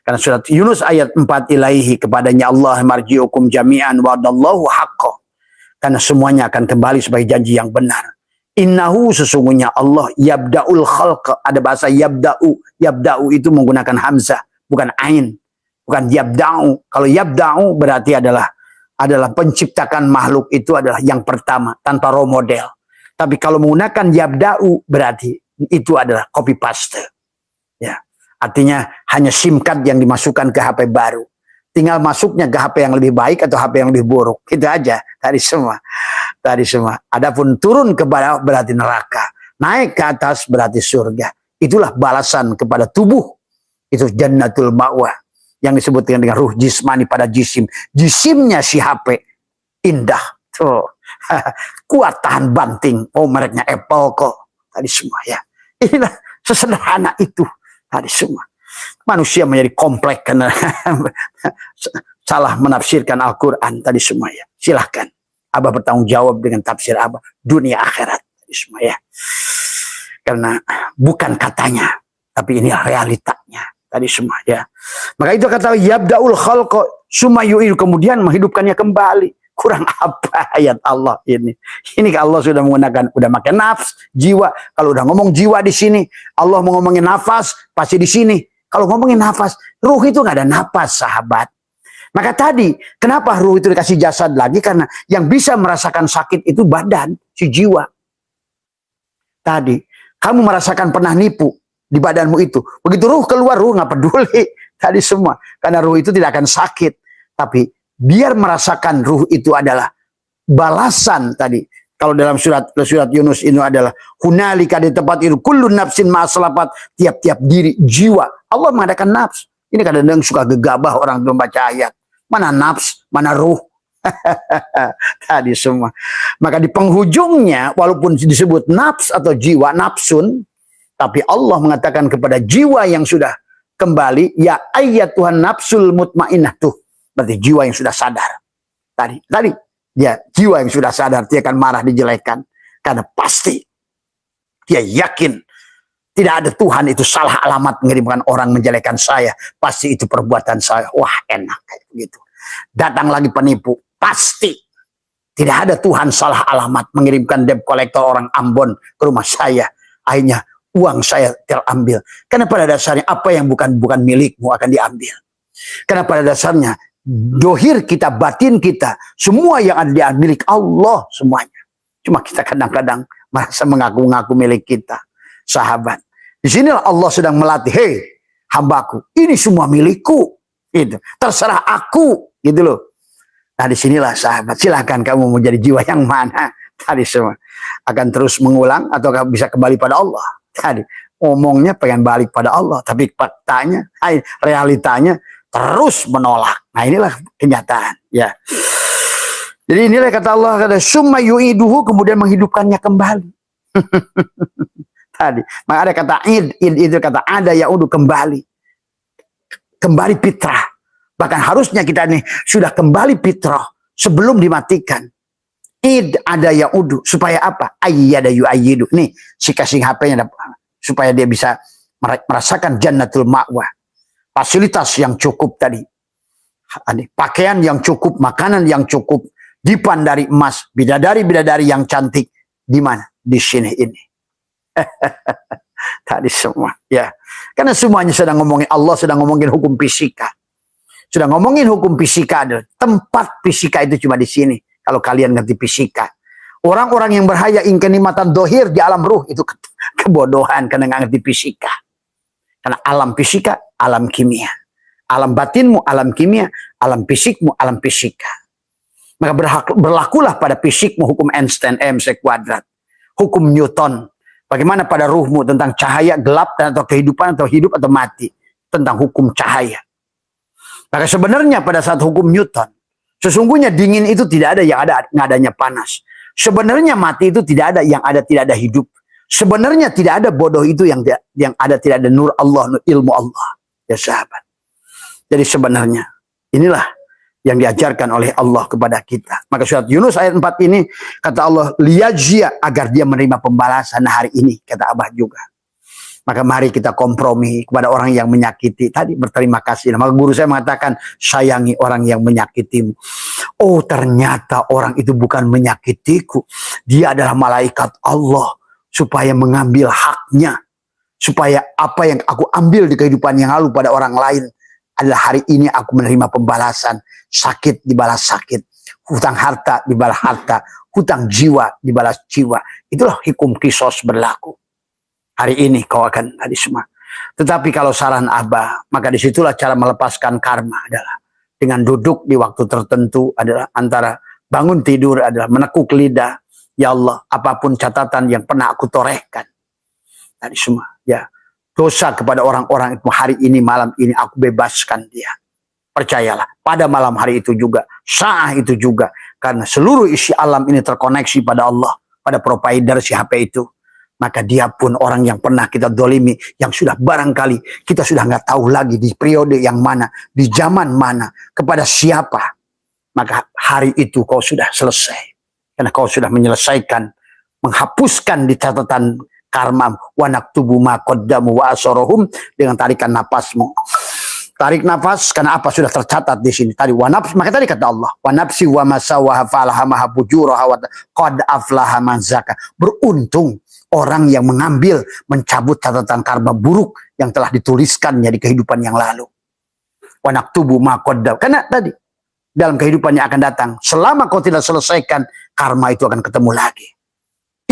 Karena surat Yunus ayat 4 ilaihi kepadanya Allah marji'ukum jami'an wa'adallahu haqqa. Karena semuanya akan kembali sebagai janji yang benar. Innahu sesungguhnya Allah yabda'ul khalqa. Ada bahasa yabda'u. Yabda'u itu menggunakan hamzah. Bukan ain. Bukan yabda'u. Kalau yabda'u berarti adalah penciptakan makhluk itu adalah yang pertama. Tanpa role model. Tapi kalau menggunakan yabda'u berarti itu adalah copy paste. Ya. Artinya hanya SIM card yang dimasukkan ke HP baru. Tinggal masuknya ke HP yang lebih baik atau HP yang lebih buruk. Itu aja. Tadi semua. Tadi semua. Adapun turun ke bawah berarti neraka. Naik ke atas berarti surga. Itulah balasan kepada tubuh. Itu jannatul ma'wah. Yang disebut dengan ruh jismani pada jisim. Jisimnya si HP indah. Tuh. Kuat tahan banting. Oh mereknya Apple kok. Tadi semua ya. Inilah sesederhana itu. Tadi semua. Manusia menjadi kompleks karena salah menafsirkan Al-Quran. Tadi semua ya. Silahkan. Abah bertanggung jawab dengan tafsir Abah. Dunia akhirat. Tadi semua ya. Karena bukan katanya. Tapi ini realitanya. Tadi semua ya. Maka itu kata yabda'ul khalqa sumayu'il. Kemudian menghidupkannya kembali. Kurang apa ayat Allah ini? Ini Allah sudah menggunakan, udah makan nafs, jiwa. Kalau udah ngomong jiwa di sini, Allah mau ngomongin nafas, pasti di sini. Kalau ngomongin nafas, ruh itu nggak ada nafas, sahabat. Maka tadi, kenapa ruh itu dikasih jasad lagi? Karena yang bisa merasakan sakit itu badan, si jiwa. Tadi, kamu merasakan pernah nipu di badanmu itu. Begitu ruh keluar, ruh nggak peduli. Tadi semua. Karena ruh itu tidak akan sakit. Tapi biar merasakan ruh itu adalah balasan tadi. Kalau dalam surat Yunus ini adalah hunalika, di tempat itu kullu nafsin ma'aslapat, tiap-tiap diri, jiwa. Allah mengadakan nafs. Ini kadang-kadang suka gegabah orang membaca ayat. Mana nafs, mana ruh. Tadi semua. Maka di penghujungnya, walaupun disebut nafs atau jiwa, nafsun, tapi Allah mengatakan kepada jiwa yang sudah kembali, ya ayat Tuhan nafsul mutmainnah, tuh. Berarti jiwa yang sudah sadar. Tadi dia jiwa yang sudah sadar, dia akan marah dijelekan. Karena pasti dia yakin tidak ada Tuhan, itu salah alamat mengirimkan orang menjelekan saya. Pasti itu perbuatan saya. Wah, enak kayak begitu. Datang lagi penipu, pasti tidak ada Tuhan, salah alamat mengirimkan debt collector orang Ambon ke rumah saya. Akhirnya uang saya terambil. Karena pada dasarnya apa yang bukan milikmu akan diambil. Karena pada dasarnya dohir kita, batin kita, semua yang ada di milik Allah semuanya. Cuma kita kadang-kadang merasa mengaku-ngaku milik kita. Sahabat, di sinilah Allah sedang melatih, hei hambaku, ini semua milikku, itu terserah aku, gitu loh. Nah disinilah sahabat, silahkan kamu mau jadi jiwa yang mana. Tadi semua akan terus mengulang atau bisa kembali pada Allah. Tadi ngomongnya pengen balik pada Allah, tapi faktanya, realitanya terus menolak. Nah inilah kenyataan, ya. Jadi inilah kata Allah, kata summa yu'iduhu, kemudian menghidupkannya kembali. Tadi, maka ada kata id itu kata ada yaudu, kembali fitrah. Bahkan harusnya kita nih sudah kembali fitrah sebelum dimatikan. Id ada yaudu, supaya apa? Ayyada yu'ayyidu. Nih si kasih HP-nya supaya dia bisa merasakan jannatul ma'wa. Fasilitas yang cukup tadi, pakaian yang cukup, makanan yang cukup, dipan dari emas, bidadari yang cantik. Di mana? Di sini ini. Tadi semua, ya. Karena semuanya sedang ngomongin, Allah sedang ngomongin hukum fisika. Sudah ngomongin hukum fisika, adalah tempat fisika itu cuma di sini. Kalau kalian ngerti fisika. Orang-orang yang berhaya kenikmatan dohir di alam ruh itu kebodohan karena nggak ngerti fisika. Karena alam fisika, alam kimia. Alam batinmu, alam kimia. Alam fisikmu, alam fisika. Maka berlakulah pada fisikmu hukum Einstein, mc kuadrat. Hukum Newton. Bagaimana pada ruhmu tentang cahaya, gelap, dan atau kehidupan, atau hidup, atau mati. Tentang hukum cahaya. Maka sebenarnya pada saat hukum Newton, sesungguhnya dingin itu tidak ada yang ada adanya panas. Sebenarnya mati itu tidak ada yang ada tidak ada hidup. Sebenarnya tidak ada bodoh itu yang ada tidak ada nur Allah, nur ilmu Allah. Ya sahabat. Jadi sebenarnya inilah yang diajarkan oleh Allah kepada kita. Maka surat Yunus ayat 4 ini kata Allah, liyajia, agar dia menerima pembalasan hari ini, kata Abah juga. Maka mari kita kompromi kepada orang yang menyakiti. Tadi berterima kasih. Maka guru saya mengatakan, sayangi orang yang menyakitimu. Oh ternyata orang itu bukan menyakitiku. Dia adalah malaikat Allah. Supaya mengambil haknya. Supaya apa yang aku ambil di kehidupan yang lalu pada orang lain. Adalah hari ini aku menerima pembalasan. Sakit dibalas sakit. Hutang harta dibalas harta. Hutang jiwa dibalas jiwa. Itulah hukum kisos berlaku. Hari ini kau akan tadi semua. Tetapi kalau saran Abah, maka disitulah cara melepaskan karma adalah dengan duduk di waktu tertentu, adalah antara bangun tidur adalah menekuk lidah. Ya Allah, apapun catatan yang pernah aku torehkan tadi semua, ya dosa kepada orang-orang itu hari ini, malam ini aku bebaskan dia. Percayalah, pada malam hari itu juga, saat itu juga, karena seluruh isi alam ini terkoneksi pada Allah, pada provider si HP itu. Maka dia pun orang yang pernah kita dolimi, yang sudah barangkali kita sudah nggak tahu lagi di periode yang mana, di zaman mana, kepada siapa. Maka hari itu kau sudah selesai. Karena kau sudah menyelesaikan, menghapuskan di catatan karma. Wa naktubu ma qaddamu wa asorohum, dengan tarikan napasmu. Tarik nafas, karena apa sudah tercatat di sini tadi. Wa nafs, maka tadi kata Allah, wa nafsi wa masawaha falaha maha bujuraha wa qad aflaha man zaka. Beruntung orang yang mengambil, mencabut catatan karma buruk yang telah dituliskannya di kehidupan yang lalu. Wa naktubu ma qaddam. Karena tadi dalam kehidupan yang akan datang, selama kau tidak selesaikan, karma itu akan ketemu lagi.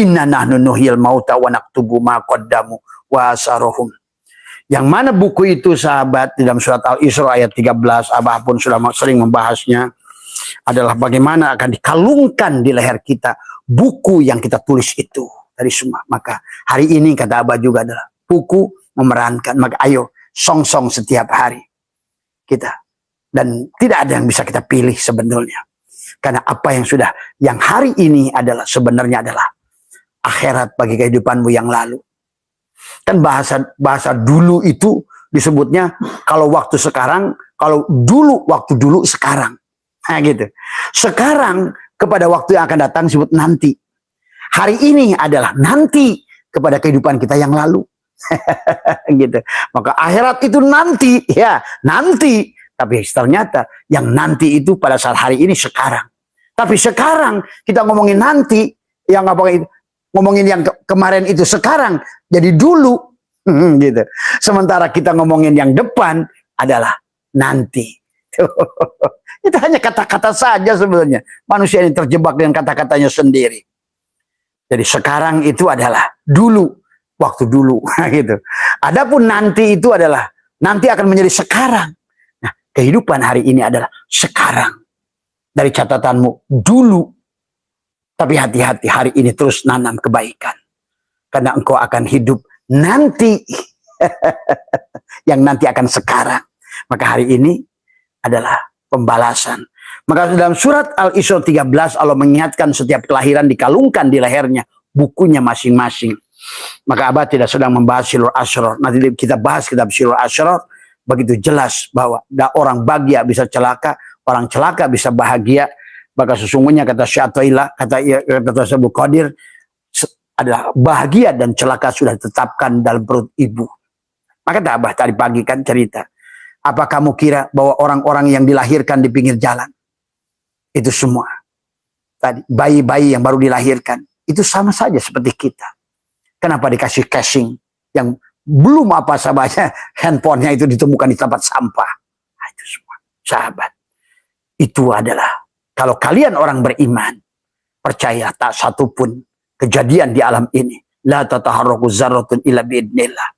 Inna nahnu nuhyil mauta wa naktubu ma qaddamu wa asarohum. Yang mana buku itu sahabat di dalam surat Al-Isra ayat 13, Abah pun sudah sering membahasnya, adalah bagaimana akan dikalungkan di leher kita buku yang kita tulis itu dari semua. Maka hari ini kata Abah juga adalah buku memerankan. Maka ayo song-song setiap hari kita. Dan tidak ada yang bisa kita pilih sebenarnya. Karena apa yang hari ini adalah sebenarnya adalah akhirat bagi kehidupanmu yang lalu. Kan bahasa dulu itu disebutnya kalau waktu sekarang, kalau dulu waktu dulu sekarang. Nah gitu. Sekarang kepada waktu yang akan datang disebut nanti. Hari ini adalah nanti kepada kehidupan kita yang lalu. Gitu. Maka akhirat itu nanti, ya, nanti. Tapi ternyata yang nanti itu pada saat hari ini sekarang. Tapi sekarang kita ngomongin nanti, yang ngomongin yang kemarin itu sekarang jadi dulu. Gitu. Sementara kita ngomongin yang depan adalah nanti. Itu hanya kata-kata saja sebenarnya. Manusia ini terjebak dengan kata-katanya sendiri. Jadi sekarang itu adalah dulu, waktu dulu, gitu. Adapun nanti itu adalah nanti akan menjadi sekarang. Nah, kehidupan hari ini adalah sekarang. Dari catatanmu dulu. Tapi hati-hati, hari ini terus nanam kebaikan. Karena engkau akan hidup nanti. Yang nanti akan sekarang. Maka hari ini adalah pembalasan. Maka dalam surat Al-Isra 13 Allah mengingatkan setiap kelahiran dikalungkan di lehernya bukunya masing-masing. Maka Abah tidak sedang membahas Silur Ashror. Nanti kita bahas kitab Silur Ashror. Begitu jelas bahwa orang bahagia bisa celaka, orang celaka bisa bahagia. Maka sesungguhnya kata Syai'atullah, kata Syai'ul Qadir, adalah bahagia dan celaka sudah ditetapkan dalam perut ibu. Maka Abah tadi pagi kan cerita. Apa kamu kira bahwa orang-orang yang dilahirkan di pinggir jalan, itu semua, tadi bayi-bayi yang baru dilahirkan, itu sama saja seperti kita. Kenapa dikasih casing yang belum apa sabanya, handphonenya itu ditemukan di tempat sampah. Nah, itu semua, sahabat. Itu adalah, kalau kalian orang beriman, percaya tak satupun kejadian di alam ini, la tataharraku zarratun illa biidnillah.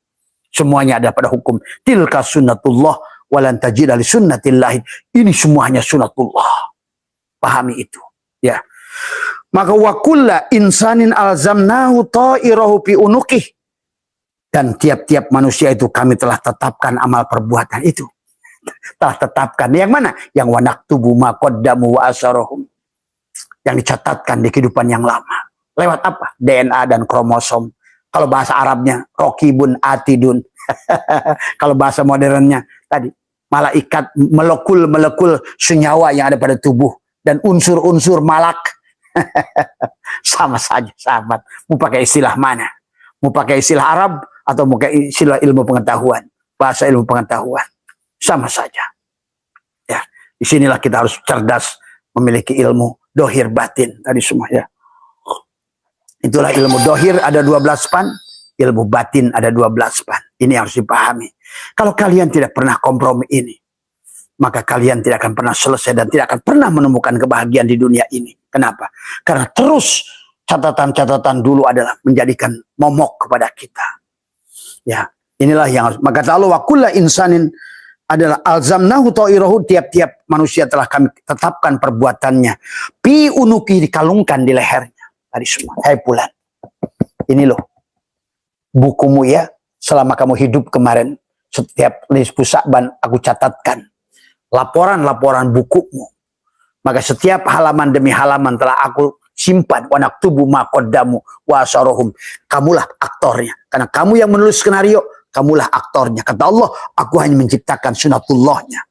Semuanya ada pada hukum. Tilka sunnatullah walan tajida li sunnatillahi. Ini semuanya sunnatullah. Pahami itu. Ya. Maka wa kulla insanin alzamnahu ta'irahu fi unuqih. Dan tiap-tiap manusia itu kami telah tetapkan amal perbuatan itu. Telah tetapkan. Yang mana? Yang wa naktubu ma qaddamu wa asarahum. Yang dicatatkan di kehidupan yang lama. Lewat apa? DNA dan kromosom. Kalau bahasa Arabnya, rokibun atidun. Kalau bahasa modernnya, tadi, malaikat molekul-molekul senyawa yang ada pada tubuh. Dan unsur-unsur malak. Sama saja, sahabat. Mau pakai istilah mana? Mau pakai istilah Arab, atau mau pakai istilah ilmu pengetahuan. Bahasa ilmu pengetahuan. Sama saja. Ya, disinilah kita harus cerdas, memiliki ilmu dohir batin. Tadi semua ya. Itulah ilmu dohir ada 12 span, ilmu batin ada 12 span. Ini harus dipahami. Kalau kalian tidak pernah kompromi ini, maka kalian tidak akan pernah selesai dan tidak akan pernah menemukan kebahagiaan di dunia ini. Kenapa? Karena terus catatan-catatan dulu adalah menjadikan momok kepada kita. Ya, inilah yang harus. Maka Allah wa kullu insanin adalah alzamnahu ta'irahu, tiap-tiap manusia telah kami tetapkan perbuatannya. Pi unuki, dikalungkan di lehernya. Tadi semua. Hai Pulan. Ini loh. Bukumu ya. Selama kamu hidup kemarin. Setiap nisfu Sya'ban aku catatkan. Laporan-laporan bukumu. Maka setiap halaman demi halaman telah aku simpan. Wa naktubu ma qaddamu wa asarohum. Kamulah aktornya. Karena kamu yang menulis skenario. Kamulah aktornya. Kata Allah, aku hanya menciptakan sunatullahnya.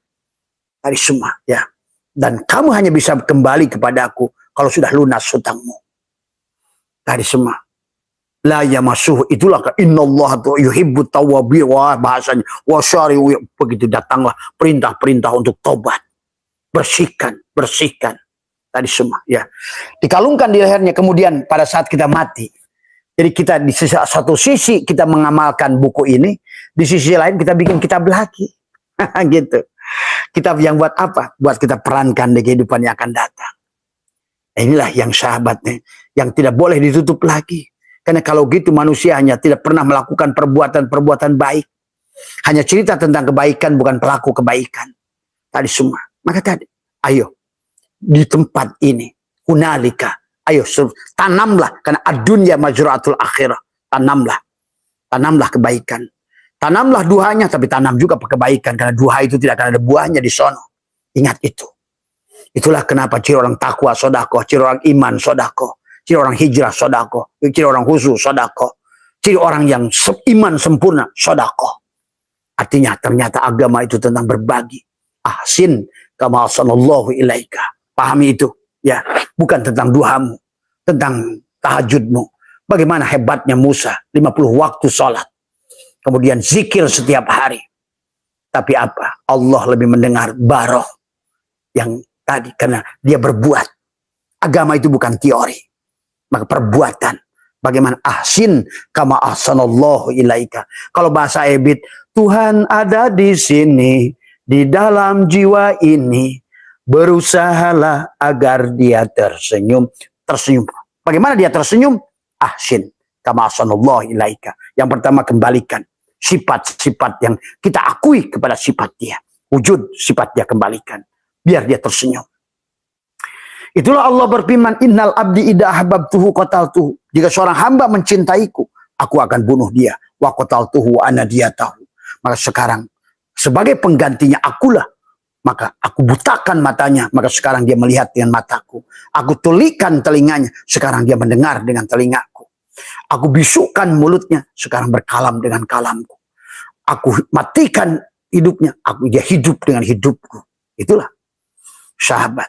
Tadi semua. Ya. Dan kamu hanya bisa kembali kepada aku kalau sudah lunas hutangmu. Tadi semua. La yamassuh, itulah innallaha yuhibbut tawwabin, wah bahasanya wasyari, begitu datanglah perintah-perintah untuk tobat. Bersihkan. Tadi semua ya. Dikalungkan di lehernya, kemudian pada saat kita mati. Jadi kita di satu sisi kita mengamalkan buku ini, di sisi lain kita bikin kitab lagi. Gitu. Kitab yang buat apa? Buat kita perankan di kehidupan yang akan datang. Inilah yang sahabatnya, yang tidak boleh ditutup lagi. Karena kalau gitu manusia hanya tidak pernah melakukan perbuatan-perbuatan baik. Hanya cerita tentang kebaikan, bukan pelaku kebaikan. Tadi semua. Maka tadi, ayo di tempat ini, hunalika, ayo tanamlah, karena adunya majru'atul akhirah. Tanamlah kebaikan. Tanamlah duhanya, tapi tanam juga kebaikan, karena duha itu tidak akan ada buahnya di sono. Ingat itu. Itulah kenapa ciri orang takwa sodako, ciri orang iman sodako, ciri orang hijrah sodako, ciri orang khusyuk sodako, ciri orang yang iman sempurna sodako. Artinya ternyata agama itu tentang berbagi. Ahsin kama ahsanallahu ilaika. Pahami itu, ya, bukan tentang duhamu, tentang tahajudmu. Bagaimana hebatnya Musa, 50 waktu sholat, kemudian zikir setiap hari. Tapi apa? Allah lebih mendengar baroh yang tadi, karena dia berbuat. Agama itu bukan teori, maka perbuatan. Bagaimana ahsin kama ahsanallahu ilaika. Kalau bahasa Ebit, Tuhan ada di sini, di dalam jiwa ini, berusahalah agar dia tersenyum. Bagaimana dia tersenyum? Ahsin kama ahsanallahu ilaika. Yang pertama, kembalikan sifat-sifat yang kita akui kepada sifat dia. Wujud sifat dia, kembalikan. Biar dia tersenyum. Itulah Allah berfirman, innal abdi idza ahbabtuhu qataltuhu. Jika seorang hamba mencintaiku, aku akan bunuh dia. Wa qataltuhu ana diyatahu. Maka sekarang sebagai penggantinya akulah, maka aku butakan matanya, maka sekarang dia melihat dengan mataku. Aku tulikan telinganya, sekarang dia mendengar dengan telingaku. Aku bisukkan mulutnya, sekarang berkalam dengan kalamku. Aku matikan hidupnya, dia hidup dengan hidupku. Itulah sahabat.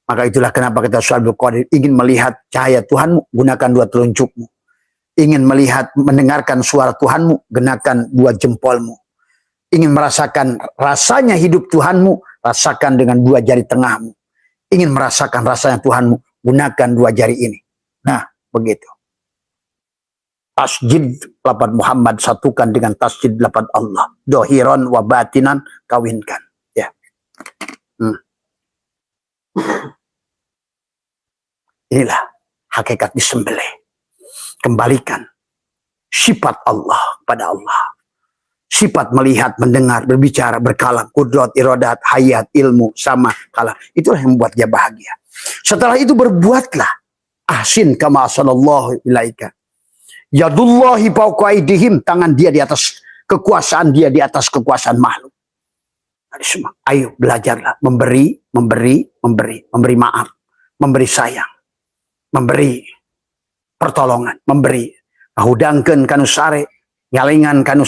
Maka itulah kenapa kita selalu berqadir, ingin melihat cahaya Tuhanmu, gunakan 2 telunjukmu. Ingin melihat, mendengarkan suara Tuhanmu, gunakan 2 jempolmu. Ingin merasakan rasanya hidup Tuhanmu, rasakan dengan 2 jari tengahmu. Ingin merasakan rasanya Tuhanmu, gunakan 2 jari ini. Nah, begitu. Tasjid lafaz Muhammad satukan dengan tasjid lafaz Allah. Dohiron wa batinan, kawinkan. Ya. Inilah hakikat disembelih. Kembalikan sifat Allah pada Allah. Sifat melihat, mendengar, berbicara, berkalam, kudrat, iradat, hayat, ilmu, sama, kalam. Itulah yang membuat dia bahagia. Setelah itu berbuatlah. Ahsin kama ahsanallahu ilaika. Yadullahi fawqa aydihim. Tangan dia di atas kekuasaan dia, di atas kekuasaan makhluk. Ayo belajarlah. Memberi maaf. Memberi sayang. Memberi pertolongan. Memberi. Hudangkeun kanu sare. Nyalingan kanu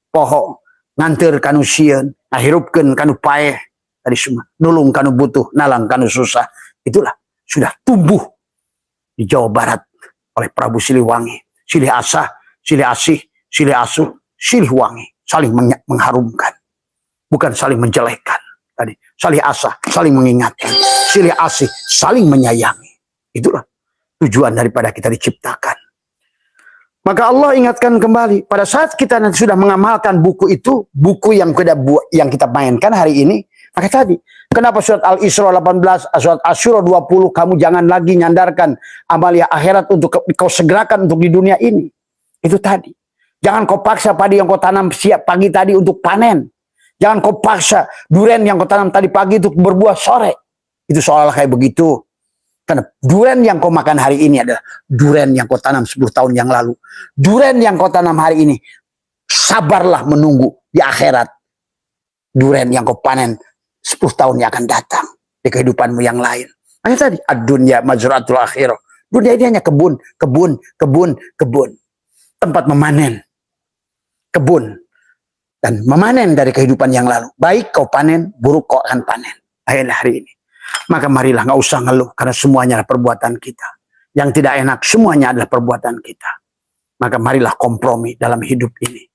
poho, nganter kanu sieun, ngahirupkeun kanu paeh, tadi semua, nulung kanu butuh, nalang kanu susah. Itulah sudah tumbuh di Jawa Barat oleh Prabu Siliwangi. Silih asah, silih asih, silih asuh, silih wangi, saling mengharumkan, bukan saling menjelekkan. Tadi saling asah, saling mengingatkan, silih asih, saling menyayangi. Itulah tujuan daripada kita diciptakan. Maka Allah ingatkan kembali, pada saat kita nanti sudah mengamalkan buku itu, buku yang kita mainkan hari ini, maka tadi, kenapa surat Al-Isra 18, surat Asyura 20, kamu jangan lagi nyandarkan amalia akhirat untuk kau segerakan untuk di dunia ini. Itu tadi. Jangan kau paksa padi yang kau tanam siap pagi tadi untuk panen. Jangan kau paksa durian yang kau tanam tadi pagi untuk berbuah sore. Itu seolah kayak begitu. Karena durian yang kau makan hari ini adalah durian yang kau tanam 10 tahun yang lalu. Durian yang kau tanam hari ini, sabarlah menunggu di akhirat. Durian yang kau panen 10 tahun yang akan datang di kehidupanmu yang lain. Hanya tadi, ad-dunya majru'atul akhirah. Dunia ini hanya kebun. Tempat memanen. Kebun. Dan memanen dari kehidupan yang lalu. Baik kau panen, buruk kau akan panen. Akhirnya hari ini. Maka marilah nggak usah ngeluh, karena semuanya adalah perbuatan kita. Yang tidak enak semuanya adalah perbuatan kita. Maka marilah kompromi dalam hidup ini.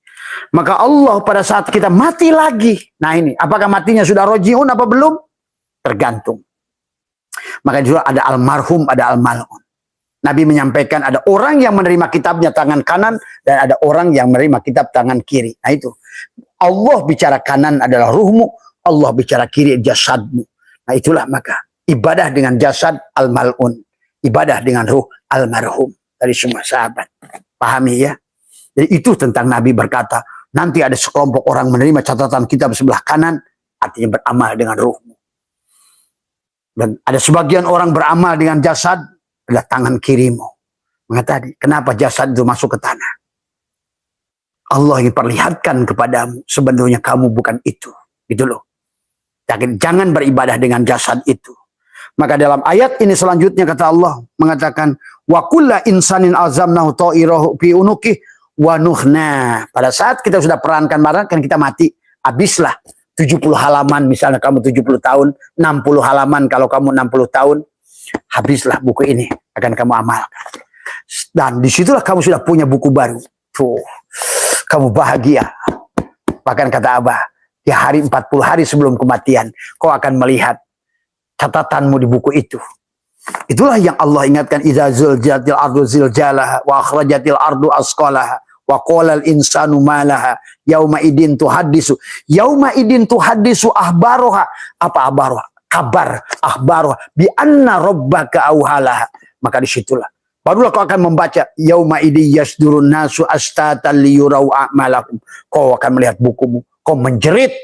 Maka Allah pada saat kita mati lagi, nah ini apakah matinya sudah rojiun apa belum? Tergantung. Maka juga ada almarhum, ada almalun. Nabi menyampaikan ada orang yang menerima kitabnya tangan kanan dan ada orang yang menerima kitab tangan kiri. Nah itu Allah bicara kanan adalah ruhmu, Allah bicara kiri jasadmu. Nah itulah maka ibadah dengan jasad al-mal'un, ibadah dengan ruh al-marhum. Dari semua sahabat. Pahami ya? Jadi itu tentang Nabi berkata, Nanti ada sekelompok orang menerima catatan kitab sebelah kanan, artinya beramal dengan ruhmu. Dan ada sebagian orang beramal dengan jasad, adalah tangan kirimu. Mengatakan, kenapa jasad itu masuk ke tanah? Allah ingin perlihatkan kepadamu, sebenarnya kamu bukan itu. Gitu loh. Jangan beribadah dengan jasad itu. Maka dalam ayat ini selanjutnya kata Allah mengatakan, wa kulla insanin azamnahu ta'irahu fi unuki wa nuhna. Pada saat kita sudah perankan kita mati, habislah 70 halaman, misalnya kamu 70 tahun, 60 halaman kalau kamu 60 tahun, habislah buku ini akan kamu amalkan. Dan disitulah kamu sudah punya buku baru. Tuh, kamu bahagia. Bahkan kata Abah, di hari 40 hari sebelum kematian, kau akan melihat catatanmu di buku itu. Itulah yang Allah ingatkan, idza zulzilatil ardu zilzalaha wa akhrajatil ardu asqalaha wa qala al insanu ma laha yauma idin tuhaddisu ahbaroha. Apa ahbaroha? Kabar ahbaroha bi anna rabbaka auhalaha. Maka disitulah barulah kau akan membaca yauma idin yasdurun nasu astatan liyurau a'malakum. Kau akan melihat bukumu, kau menjerit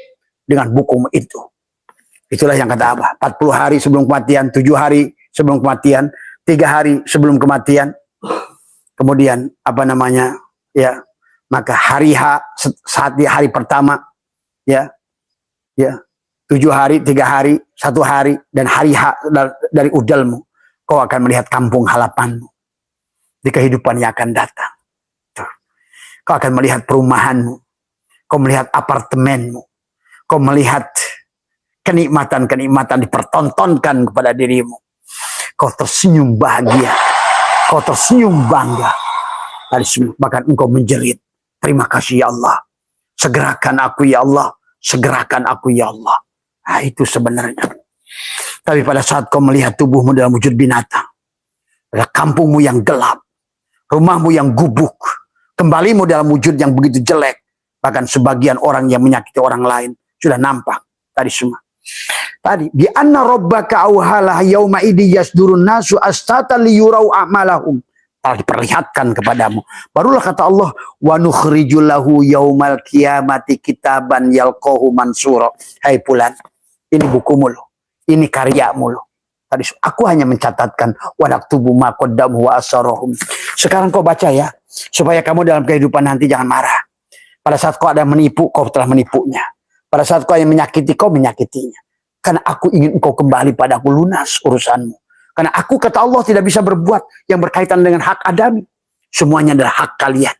dengan bukumu itu. Itulah yang kata Abah, 40 hari sebelum kematian, 7 hari sebelum kematian, 3 hari sebelum kematian. Kemudian apa namanya? Ya, maka hari saat di hari pertama, ya, 7 hari, 3 hari, 1 hari, dan hari dari udalmu, kau akan melihat kampung halapanmu di kehidupan yang akan datang. Tuh. Kau akan melihat perumahanmu, kau melihat apartemenmu, kau melihat kenikmatan-kenikmatan dipertontonkan kepada dirimu. Kau tersenyum bahagia, kau tersenyum bangga. Bahkan engkau menjerit, terima kasih ya Allah, segerakan aku ya Allah, segerakan aku ya Allah. Nah, itu sebenarnya. Tapi pada saat kau melihat tubuhmu dalam wujud binatang, ada kampungmu yang gelap, rumahmu yang gubuk, kembalimu dalam wujud yang begitu jelek, bahkan sebagian orang yang menyakiti orang lain sudah nampak tadi semua. Tadi bi anna rabbaka auhalah yauma idin yasdurun nasu astatan liyurau a'malahum. Telah diperlihatkan kepadamu. Barulah kata Allah, wa nukhrijul lahu yaumal qiyamati kitaban yalqahu mansura. Hai fulan, ini bukumu loh, ini karyamu loh. Tadi aku hanya mencatatkan wa naktubu ma qaddamu wa asarahum. Sekarang kau baca ya, supaya kamu dalam kehidupan nanti jangan marah. Pada saat kau ada menipu, kau telah menipunya. Pada saat kau yang menyakiti, kau menyakitinya. Karena aku ingin engkau kembali padaku, lunas urusanmu. Karena aku, kata Allah, tidak bisa berbuat yang berkaitan dengan hak adami. Semuanya adalah hak kalian.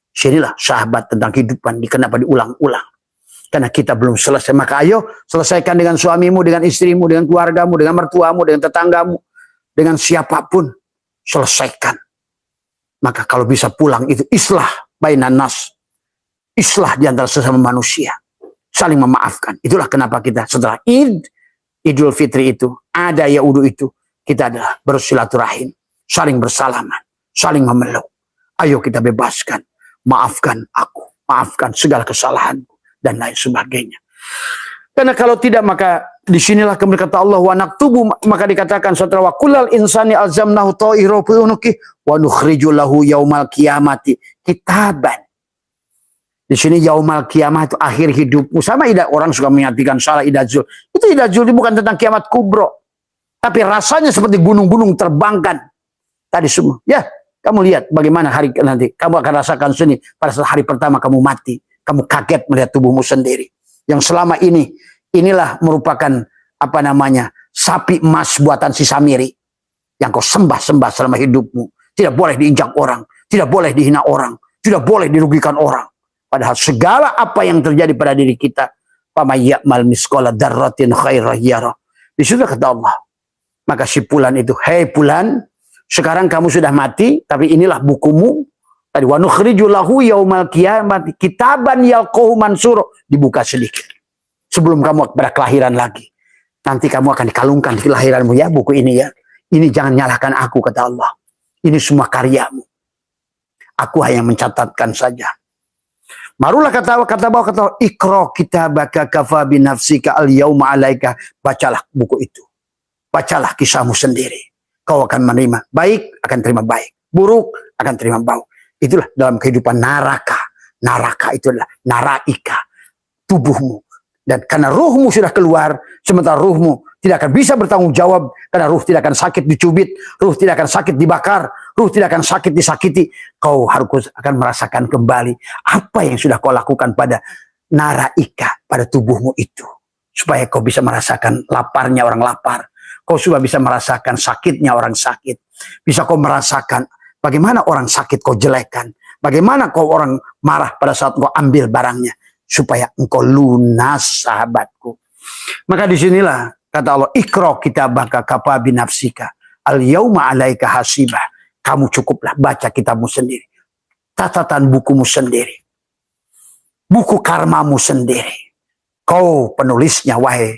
Sinilah sahabat tentang kehidupan, kenapa diulang-ulang. Karena kita belum selesai. Maka ayo selesaikan dengan suamimu, dengan istrimu, dengan keluargamu, dengan mertuamu, dengan tetanggamu, dengan siapapun. Selesaikan. Maka kalau bisa pulang itu islah bainan nas. Islah di antara sesama manusia. Saling memaafkan. Itulah kenapa kita setelah Idul Fitri itu, ada Yaudu itu, kita adalah bersilaturahim, saling bersalaman, saling memeluk. Ayo kita bebaskan, maafkan aku, maafkan segala kesalahanku, dan lain sebagainya. Karena kalau tidak, maka disinilah kemudian kata Allah, wa naktubu, maka dikatakan setelah wa kullal insani azamnahu ta'irahu fi unuki wa nukhrijul lahu yaumal qiyamati kitaban. Di sini yaumal kiamah itu akhir hidupmu. Sama tidak orang suka mengartikan salah idazul. Itu idazul itu bukan tentang kiamat kubro. Tapi rasanya seperti gunung-gunung terbangkan. Tadi semua. Ya, kamu lihat bagaimana hari nanti. Kamu akan rasakan sini pada saat hari pertama kamu mati. Kamu kaget melihat tubuhmu sendiri. Yang selama ini, inilah merupakan apa namanya, sapi emas buatan si Samiri. Yang kau sembah-sembah selama hidupmu. Tidak boleh diinjak orang. Tidak boleh dihina orang. Tidak boleh dirugikan orang. Padahal segala apa yang terjadi pada diri kita, faman ya'mal misqala dzarratin khairan yarah. Disudah kata Allah. Maka si Fulan itu, hei Fulan, sekarang kamu sudah mati, tapi inilah bukumu. Tadi wa nukhrijul lahu yaumal qiyamati kitaban yalqahu mansura. Dibuka sedikit. Sebelum kamu pada kelahiran lagi. Nanti kamu akan dikalungkan di kelahiranmu ya, buku ini ya. Ini jangan nyalahkan aku, kata Allah. Ini semua karyamu. Aku hanya mencatatkan saja. Barulah kata ikra kitabaka kafa bi nafsika al yauma alaika. Bacalah buku itu. Bacalah kisahmu sendiri. Kau akan menerima baik, akan terima baik. Buruk, akan terima buruk. Itulah dalam kehidupan neraka. Naraka itu adalah naraika, tubuhmu. Dan karena ruhmu sudah keluar, sementara ruhmu tidak akan bisa bertanggung jawab, karena ruh tidak akan sakit dicubit, ruh tidak akan sakit dibakar, ruh tidak akan sakit disakiti. Kau harus akan merasakan kembali apa yang sudah kau lakukan pada naraika, pada tubuhmu itu. Supaya kau bisa merasakan laparnya orang lapar. Kau sudah bisa merasakan sakitnya orang sakit. Bisa kau merasakan bagaimana orang sakit kau jelekan. Bagaimana kau orang marah pada saat kau ambil barangnya. Supaya engkau lunas, sahabatku. Maka disinilah kata Allah, Iqra kitabaka kafa binafsika al-yauma 'alaika hasibah. Kamu cukuplah baca kitabmu sendiri. Catatan bukumu sendiri. Buku karmamu sendiri. Kau penulisnya, wahai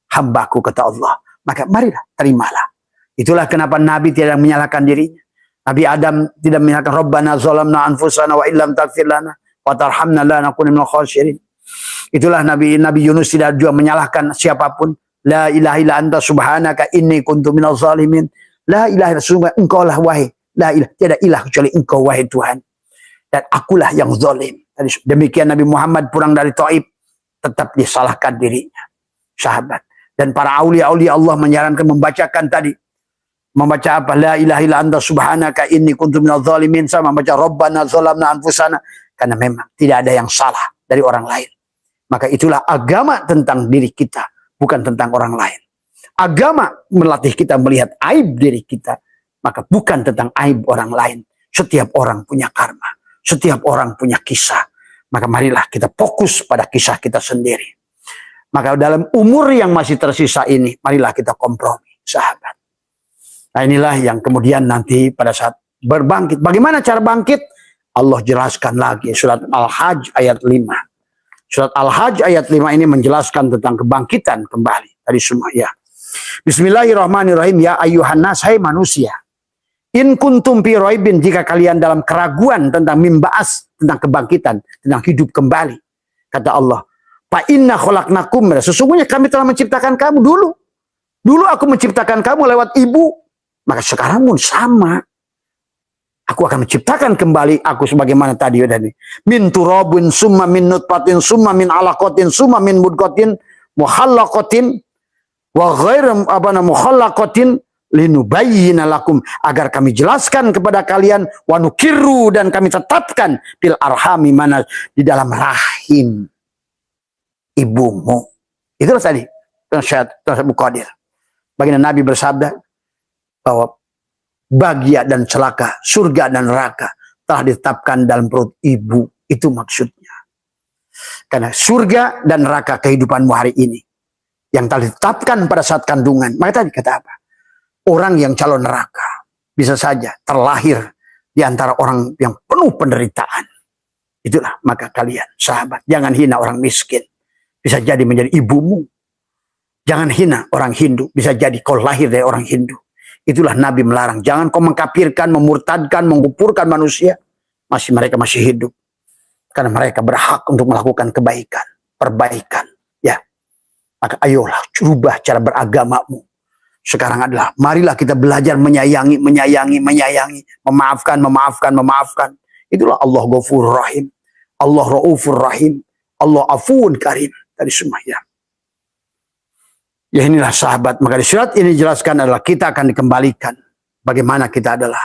hambaku, kata Allah. Maka marilah, terimalah. Itulah kenapa Nabi tidak menyalahkan dirinya. Nabi Adam tidak menyalahkan, Rabbana zalamna anfusana wa illam taghfir lana wa tarhamna lanakunanna minal khasirin. Itulah Nabi Yunus tidak juga menyalahkan siapapun. La ilaha illa anta subhanaka inni kuntu minaz zalimin. La ilaha illa sungguh engkau lah, wahai. La ilaha, tiada ilah kecuali engkau, wahai Tuhan. Dan akulah yang zalim. Demikian Nabi Muhammad pulang dari Taif, tetap disalahkan dirinya, sahabat. Dan para aulia-aulia Allah menyarankan membacakan tadi. Membaca apa? La ilaha illa anta subhanaka inni kuntu minaz zalimin. Sama membaca Rabbana zalamna anfusana. Karena memang tidak ada yang salah dari orang lain. Maka itulah agama tentang diri kita, bukan tentang orang lain. Agama melatih kita melihat aib diri kita, maka bukan tentang aib orang lain. Setiap orang punya karma. Setiap orang punya kisah. Maka marilah kita fokus pada kisah kita sendiri. Maka dalam umur yang masih tersisa ini, marilah kita kompromi, sahabat. Nah inilah yang kemudian nanti pada saat berbangkit. Bagaimana cara bangkit? Allah jelaskan lagi. Surat Al-Hajj ayat 5. Surat Al-Hajj ayat 5 ini menjelaskan tentang kebangkitan kembali. Tadi semua ya. Bismillahirrahmanirrahim. Ya ayyuhan nas, hai manusia. In kuntum fi raibin, jika kalian dalam keraguan tentang mimbaas, tentang kebangkitan, tentang hidup kembali. Kata Allah, fa inna khalaqnakum, sesungguhnya kami telah menciptakan kamu dulu. Dulu aku menciptakan kamu lewat ibu, maka sekarang pun sama. Aku akan menciptakan kembali aku sebagaimana tadi udah nih. Min turabun summa min nutfatin summa min alaqatin summa min mudghatin mukhallaqatin wa ghairu mukhallaqatin linubayyina lakum, agar kami jelaskan kepada kalian, wa nukirru, dan kami tetapkan fil arhami, mana di dalam rahim ibumu. Itulah tadi nasihat Abu Qadir. Baginda Nabi bersabda bahwa bahagia dan celaka, surga dan neraka telah ditetapkan dalam perut ibu. Itu maksudnya. Karena surga dan neraka kehidupanmu hari ini yang telah ditetapkan pada saat kandungan. Maka tadi kata apa? Orang yang calon neraka bisa saja terlahir di antara orang yang penuh penderitaan. Itulah maka kalian, sahabat, jangan hina orang miskin. Bisa jadi menjadi ibumu. Jangan hina orang Hindu. Bisa jadi kau lahir dari orang Hindu. Itulah Nabi melarang. Jangan kau mengkafirkan, memurtadkan, mengkufurkan manusia. Mereka masih hidup. Karena mereka berhak untuk melakukan kebaikan, perbaikan. Ya. Maka ayolah, rubah cara beragamamu. Sekarang adalah, marilah kita belajar menyayangi, memaafkan. Itulah Allah Ghafurur Rahim, Allah Raufur Rahim, Allah Afuun Karim. Tadi semua ya. Ya inilah sahabat. Maka di surat ini dijelaskan adalah kita akan dikembalikan. Bagaimana kita adalah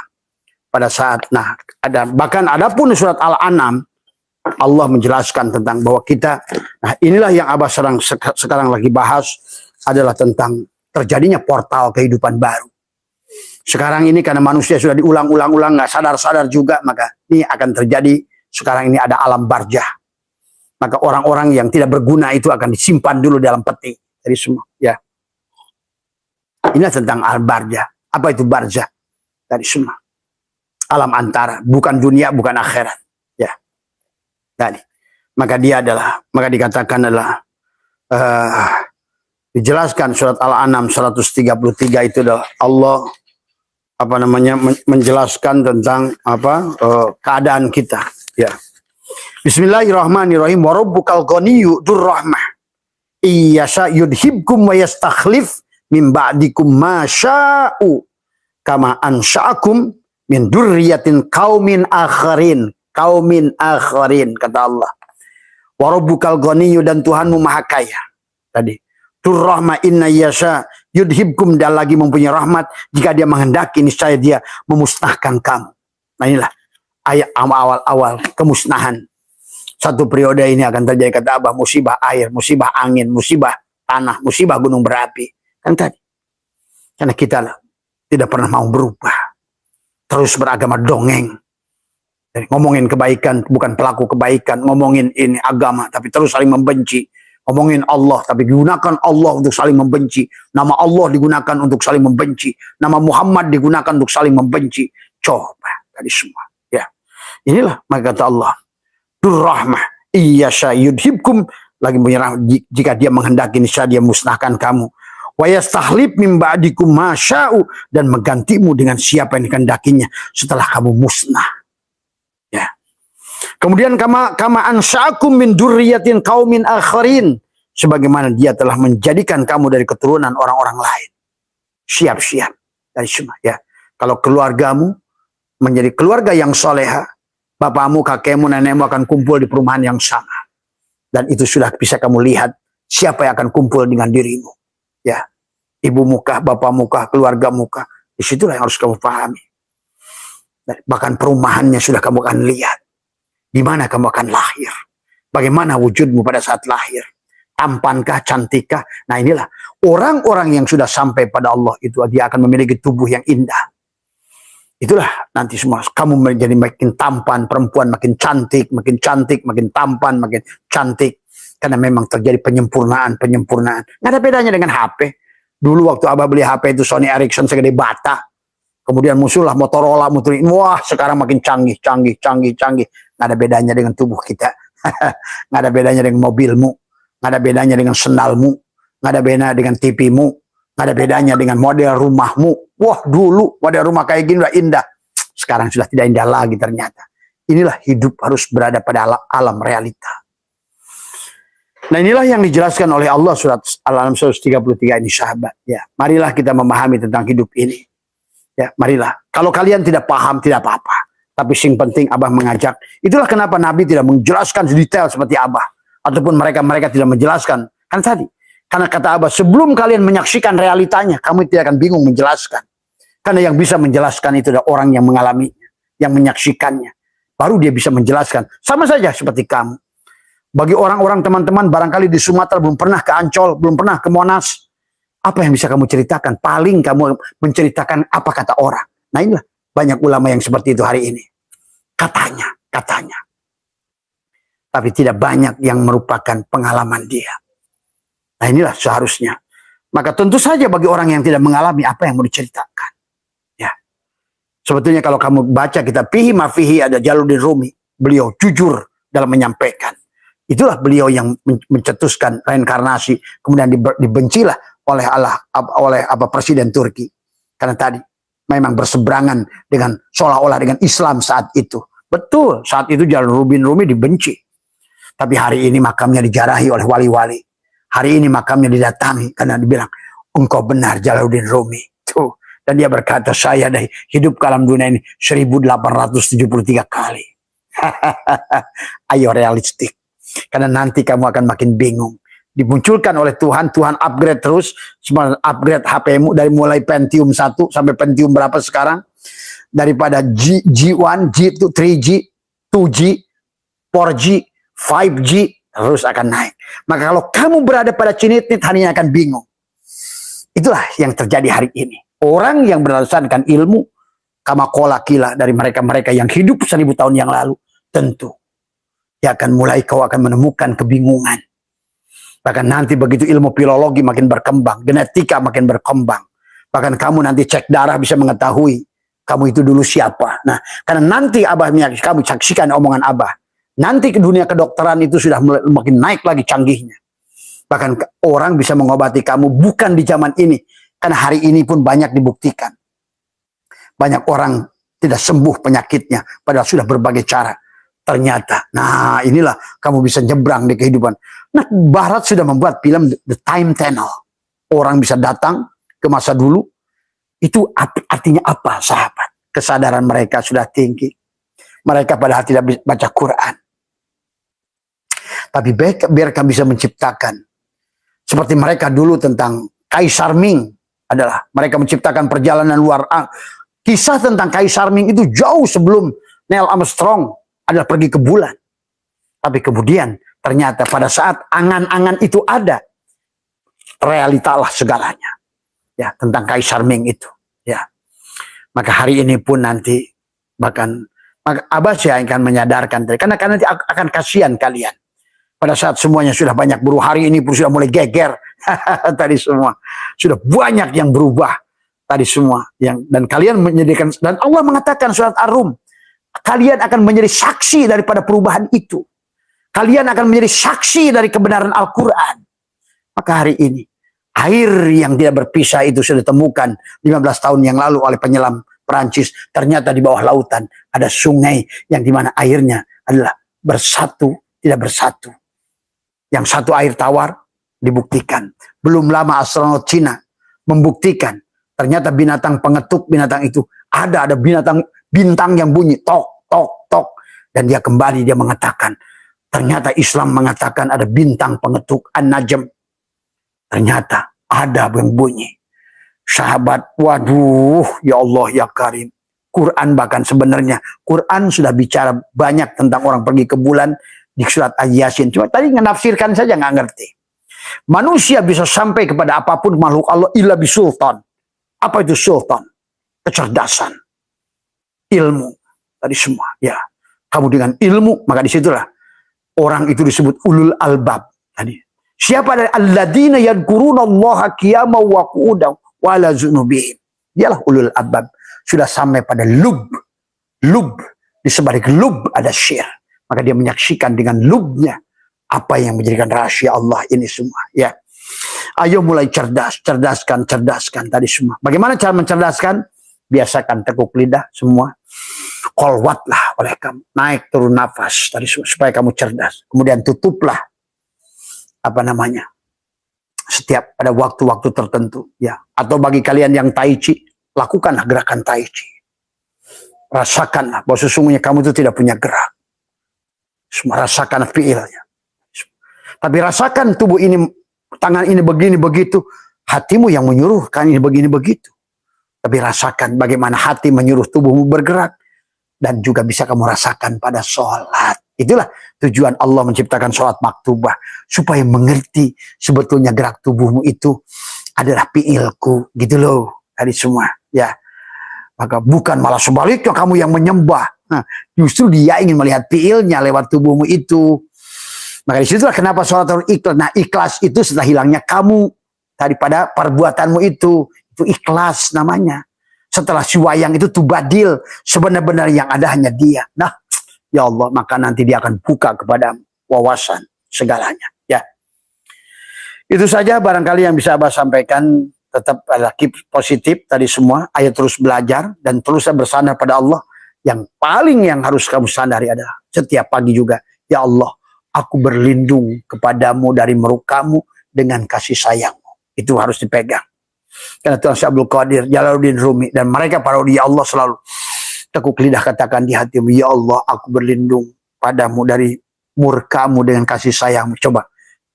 pada saat, bahkan adapun surat Al-An'am, Allah menjelaskan tentang bahwa kita, inilah yang Abah sekarang lagi bahas, adalah tentang terjadinya portal kehidupan baru. Sekarang ini karena manusia sudah diulang-ulang, nggak sadar-sadar juga, maka ini akan terjadi. Sekarang ini ada alam barzah. Maka orang-orang yang tidak berguna itu akan disimpan dulu dalam peti. Jadi semua, ya. Ini tentang alam barzah. Apa itu barzah? Tadi semua. Alam antara, bukan dunia, bukan akhirat. Ya. Tadi. Maka dikatakan adalah dijelaskan surat Al-An'am 133 itu adalah Allah menjelaskan tentang keadaan kita, ya. Bismillahirrahmanirrahim. Wa rabbukal ghaniyyu dzur rahmah iyasha yudhibkum wa yastakhlif min ba'dikum ma sya'u kama ansha'akum min dzurriyyatin qaumin akharin. qaumin akharin, kata Allah. Wa rabbukal ghaniyyu, dan Tuhanmu maha kaya. Tadi. Turrahma inna yasha yudhibkum, dan lagi mempunyai rahmat jika dia menghendaki niscaya dia memusnahkan kamu. Nah inilah ayat awal-awal kemusnahan. Satu periode ini akan terjadi, kata Abah, musibah air, musibah angin, musibah tanah, musibah gunung berapi. Kan tadi. Karena kita tidak pernah mau berubah. Terus beragama dongeng. Jadi, ngomongin kebaikan, bukan pelaku kebaikan. Ngomongin ini agama, tapi terus saling membenci. Ngomongin Allah, tapi digunakan Allah untuk saling membenci. Nama Allah digunakan untuk saling membenci. Nama Muhammad digunakan untuk saling membenci. Coba tadi semua. Ya, inilah maka kata Allah. Durrahmah iyasha yudhibkum, lagi punya rahmat jika dia menghendaki niscaya dia musnahkan kamu. Wa yastahlib min ba'dikum ma sya'u, dan menggantimu dengan siapa yang dikehendakinya setelah kamu musnah. Ya. Kemudian kama ansa'akum min dzurriyyatin qaumin akharin, sebagaimana dia telah menjadikan kamu dari keturunan orang-orang lain. Siap-siap dari semua, ya. Kalau keluargamu menjadi keluarga yang soleha, bapakmu, kakekmu, nenekmu akan kumpul di perumahan yang sama. Dan itu sudah bisa kamu lihat siapa yang akan kumpul dengan dirimu. Ya. Ibu muka, bapak muka, keluarga muka. Disitulah yang harus kamu pahami. Dan bahkan perumahannya sudah kamu akan lihat. Di mana kamu akan lahir. Bagaimana wujudmu pada saat lahir. Tampankah, cantikkah. Nah inilah. Orang-orang yang sudah sampai pada Allah itu, dia akan memiliki tubuh yang indah. Itulah nanti semua. Kamu menjadi makin tampan, perempuan makin cantik, makin tampan, makin cantik. Karena memang terjadi penyempurnaan. Nggak ada bedanya dengan HP. Dulu waktu Abah beli HP itu Sony Ericsson segede bata. Kemudian muncullah Motorola, wah sekarang makin canggih. Nggak ada bedanya dengan tubuh kita. Nggak ada bedanya dengan mobilmu. Nggak ada bedanya dengan sendalmu. Nggak ada bedanya dengan TV-mu. Nggak ada bedanya dengan model rumahmu. Wah dulu model rumah kayak gini udah indah. Sekarang sudah tidak indah lagi ternyata. Inilah hidup harus berada pada alam realita. Nah inilah yang dijelaskan oleh Allah surat Al-An'am 133 ini sahabat. Ya, marilah kita memahami tentang hidup ini. Ya, marilah. Kalau kalian tidak paham tidak apa-apa. Tapi yang penting Abah mengajak. Itulah kenapa Nabi tidak menjelaskan detail seperti Abah. Ataupun mereka tidak menjelaskan. Kan tadi. Karena kata Abah, sebelum kalian menyaksikan realitanya, kamu tidak akan bingung menjelaskan. Karena yang bisa menjelaskan itu adalah orang yang mengalaminya. Yang menyaksikannya. Baru dia bisa menjelaskan. Sama saja seperti kamu. Bagi orang-orang teman-teman barangkali di Sumatera belum pernah ke Ancol, belum pernah ke Monas. Apa yang bisa kamu ceritakan? Paling kamu menceritakan apa kata orang. Nah inilah banyak ulama yang seperti itu hari ini. Katanya. Tapi tidak banyak yang merupakan pengalaman dia. Nah inilah seharusnya. Maka tentu saja bagi orang yang tidak mengalami apa yang mau diceritakan. Ya. Sebetulnya kalau kamu baca kitab Fihi Mafihi ada Jalaluddin Rumi. Beliau jujur dalam menyampaikan. Itulah beliau yang mencetuskan reinkarnasi, kemudian dibencilah oleh Presiden Turki. Karena tadi memang berseberangan dengan seolah-olah dengan Islam saat itu. Betul, saat itu Jalaluddin Rumi dibenci. Tapi hari ini makamnya dijarahi oleh wali-wali. Hari ini makamnya didatangi karena dibilang, engkau benar Jalaluddin Rumi. Tuh. Dan dia berkata, saya dah hidup ke alam dunia ini 1873 kali. Ayo realistik. Karena nanti kamu akan makin bingung. Dimunculkan oleh Tuhan upgrade terus. Upgrade HP-mu dari mulai Pentium 1 sampai Pentium berapa sekarang. Daripada G1, G2, 3G, 2G, 4G, 5G, terus akan naik. Maka kalau kamu berada pada cinit-nit, harinya akan bingung. Itulah yang terjadi hari ini. Orang yang berdasarkan ilmu, kamakola kila dari mereka-mereka yang hidup 1000 tahun yang lalu, tentu dia akan mulai kau akan menemukan kebingungan. Bahkan nanti begitu ilmu filologi makin berkembang, genetika makin berkembang. Bahkan kamu nanti cek darah bisa mengetahui kamu itu dulu siapa. Nah, karena nanti Abah kamu saksikan omongan Abah. Nanti ke dunia kedokteran itu sudah makin naik lagi canggihnya. Bahkan orang bisa mengobati kamu bukan di zaman ini. Karena hari ini pun banyak dibuktikan. Banyak orang tidak sembuh penyakitnya, padahal sudah berbagai cara. Ternyata, nah inilah kamu bisa nyebrang di kehidupan. Nah, Barat sudah membuat film The Time Tunnel. Orang bisa datang ke masa dulu. Itu artinya apa, sahabat? Kesadaran mereka sudah tinggi. Mereka padahal tidak baca Quran. Tapi biarkan bisa menciptakan. Seperti mereka dulu tentang Kaisar Ming. Adalah mereka menciptakan perjalanan luar angkasa. Kisah tentang Kaisar Ming itu jauh sebelum Neil Armstrong adalah pergi ke bulan. Tapi kemudian ternyata pada saat angan-angan itu ada, realitalah segalanya. Ya, tentang Kaisar Ming itu. Ya. Maka hari ini pun nanti bahkan maka Abbas yang akan menyadarkan, karena nanti akan kasihan kalian. Pada saat semuanya sudah banyak berubah, hari ini pun sudah mulai geger tadi semua. Sudah banyak yang berubah tadi semua. Dan kalian menyediakan, dan Allah mengatakan surat Ar-Rum, kalian akan menjadi saksi daripada perubahan itu. Kalian akan menjadi saksi dari kebenaran Al-Quran. Maka hari ini, air yang tidak berpisah itu sudah ditemukan 15 tahun yang lalu oleh penyelam Perancis. Ternyata di bawah lautan ada sungai yang dimana airnya adalah bersatu, tidak bersatu. Yang satu air tawar dibuktikan. Belum lama astronot Cina membuktikan ternyata binatang pengetuk binatang itu ada bintang yang bunyi tok tok tok, dan dia kembali dia mengatakan ternyata Islam mengatakan ada bintang pengetuk An-Najm. Ternyata ada yang bunyi. Sahabat, waduh, ya Allah ya Karim. Quran bahkan sebenarnya Quran sudah bicara banyak tentang orang pergi ke bulan di surat Al-Yasin. Cuma tadi menafsirkan saja nggak ngerti. Manusia bisa sampai kepada apapun makhluk Allah illa bisultan. Apa itu sultan? Kecerdasan, ilmu, tadi semua. Ya, kamu dengan ilmu maka disitulah orang itu disebut ulul albab. Tadi siapa dari alladzina yadhkurunallaha qiyaman wa qu'udan wa ala junubihim. Dialah ulul albab. Sudah sampai pada lub. Lub. Di sebalik lub ada syir. Maka dia menyaksikan dengan lubnya apa yang menjadikan rahasia Allah ini semua. Ya. Ayo mulai cerdaskan tadi semua. Bagaimana cara mencerdaskan? Biasakan tekuk lidah semua. Kolwatlah oleh kamu. Naik turun nafas tadi semua supaya kamu cerdas. Kemudian tutuplah setiap pada waktu-waktu tertentu, ya. Atau bagi kalian yang tai chi, lakukanlah gerakan tai chi. Rasakanlah bahwa sesungguhnya kamu itu tidak punya gerak. Semua rasakan fiilnya. Tapi rasakan tubuh ini, tangan ini begini begitu, hatimu yang menyuruh kan ini begini begitu. Tapi rasakan bagaimana hati menyuruh tubuhmu bergerak, dan juga bisa kamu rasakan pada sholat. Itulah tujuan Allah menciptakan sholat maktubah. Supaya mengerti sebetulnya gerak tubuhmu itu adalah fiilku. Gitu loh. Tadi semua. Ya. Maka bukan malah sebaliknya kamu yang menyembah. Nah, justru dia ingin melihat fiilnya lewat tubuhmu itu. Maka disitulah kenapa sholat ikhlas. Nah ikhlas itu setelah hilangnya kamu daripada perbuatanmu itu. Itu ikhlas namanya. Setelah si wayang itu tubadil. Sebenar-benar yang ada hanya dia. Nah. Ya Allah, maka nanti dia akan buka kepada wawasan segalanya. Ya, itu saja barangkali yang bisa Abah sampaikan. Tetap adalah keep positif tadi semua. Ayo terus belajar dan terus bersandar pada Allah. Yang paling yang harus kamu sadari adalah setiap pagi juga, ya Allah, aku berlindung kepadamu dari merukamu dengan kasih sayangmu. Itu harus dipegang. Karena Tuhan Syekh Abdul Qadir, Jalaluddin Rumi dan mereka para aulia Allah selalu tekuk lidah katakan di hatimu, ya Allah, aku berlindung padamu dari murkamu dengan kasih sayangmu. Coba,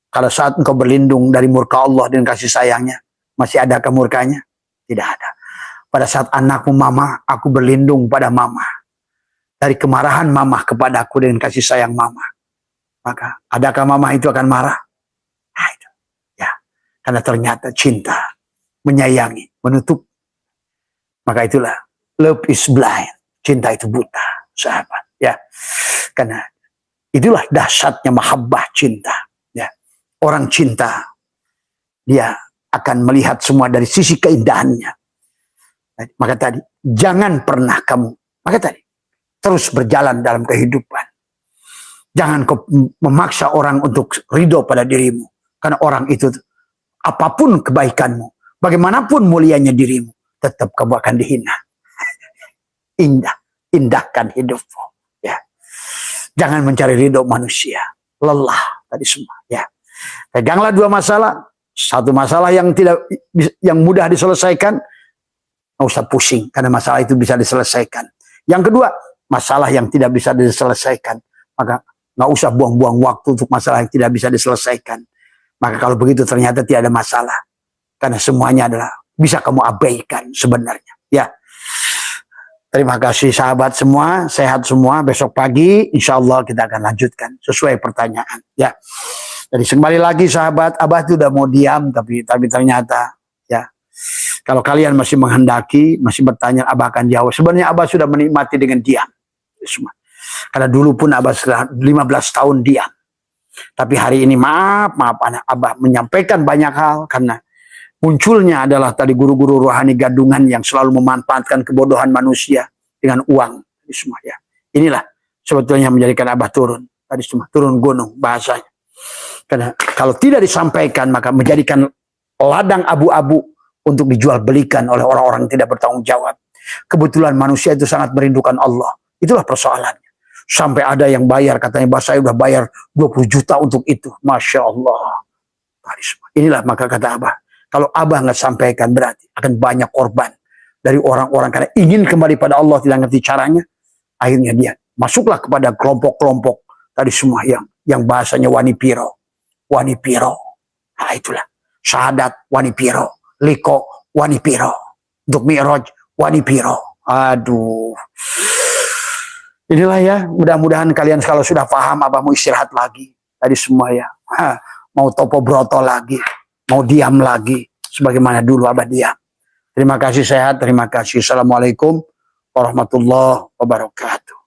kalau saat engkau berlindung dari murka Allah dengan kasih sayangnya, masih adakah murkanya? Tidak ada. Pada saat anakmu mama, aku berlindung pada mama. Dari kemarahan mama kepada aku dengan kasih sayang mama. Maka, adakah mama itu akan marah? Nah, itu. Ya, karena ternyata cinta, menyayangi, menutup. Maka itulah, love is blind. Cinta itu buta, sahabat. Ya, karena itulah dahsyatnya mahabbah cinta. Ya, orang cinta, dia akan melihat semua dari sisi keindahannya. Maka tadi, jangan pernah kamu, maka tadi, terus berjalan dalam kehidupan. Jangan kau memaksa orang untuk ridho pada dirimu. Karena orang itu, apapun kebaikanmu, bagaimanapun mulianya dirimu, tetap kamu akan dihina. Indahkan hidupmu. Ya. Jangan mencari ridho manusia. Lelah tadi semua. Ya. Peganglah dua masalah. Satu masalah yang mudah diselesaikan. Nggak usah pusing karena masalah itu bisa diselesaikan. Yang kedua, masalah yang tidak bisa diselesaikan, maka nggak usah buang-buang waktu untuk masalah yang tidak bisa diselesaikan. Maka kalau begitu ternyata tidak ada masalah, karena semuanya adalah bisa kamu abaikan sebenarnya. Ya, terima kasih sahabat semua, sehat semua. Besok pagi insya Allah kita akan lanjutkan sesuai pertanyaan. Ya, jadi kembali lagi sahabat, Abah itu udah mau diam, tapi ternyata ya, kalau kalian masih menghendaki, masih bertanya, Abah akan jawab. Sebenarnya Abah sudah menikmati dengan diam. Karena dulu pun Abah sudah 15 tahun diam. Tapi hari ini maaf anak Abah menyampaikan banyak hal, karena munculnya adalah tadi guru-guru rohani gadungan yang selalu memanfaatkan kebodohan manusia dengan uang. Semua ya. Inilah sebetulnya menjadikan Abah turun. Tadi semua turun gunung bahasanya. Karena kalau tidak disampaikan maka menjadikan ladang abu-abu untuk dijual belikan oleh orang-orang yang tidak bertanggung jawab. Kebetulan manusia itu sangat merindukan Allah. Itulah persoalannya. Sampai ada yang bayar, katanya, Bah, saya udah bayar 20 juta untuk itu. Masya Allah. Inilah maka kata Abah, kalau Abah nggak sampaikan berarti akan banyak korban dari orang-orang karena ingin kembali pada Allah, tidak ngerti caranya. Akhirnya dia masuklah kepada kelompok-kelompok tadi semua yang bahasanya wanipiro. Wanipiro. Nah itulah. Syahadat wanipiro. Liko wanipiro. Untuk mi'raj wanipiro. Aduh. Inilah ya, mudah-mudahan kalian kalau sudah paham, Abah mau istirahat lagi. Tadi semua ya. Mau topo broto lagi. Mau diam lagi. Sebagaimana dulu Abah diam. Terima kasih sehat, terima kasih. Assalamualaikum warahmatullahi wabarakatuh.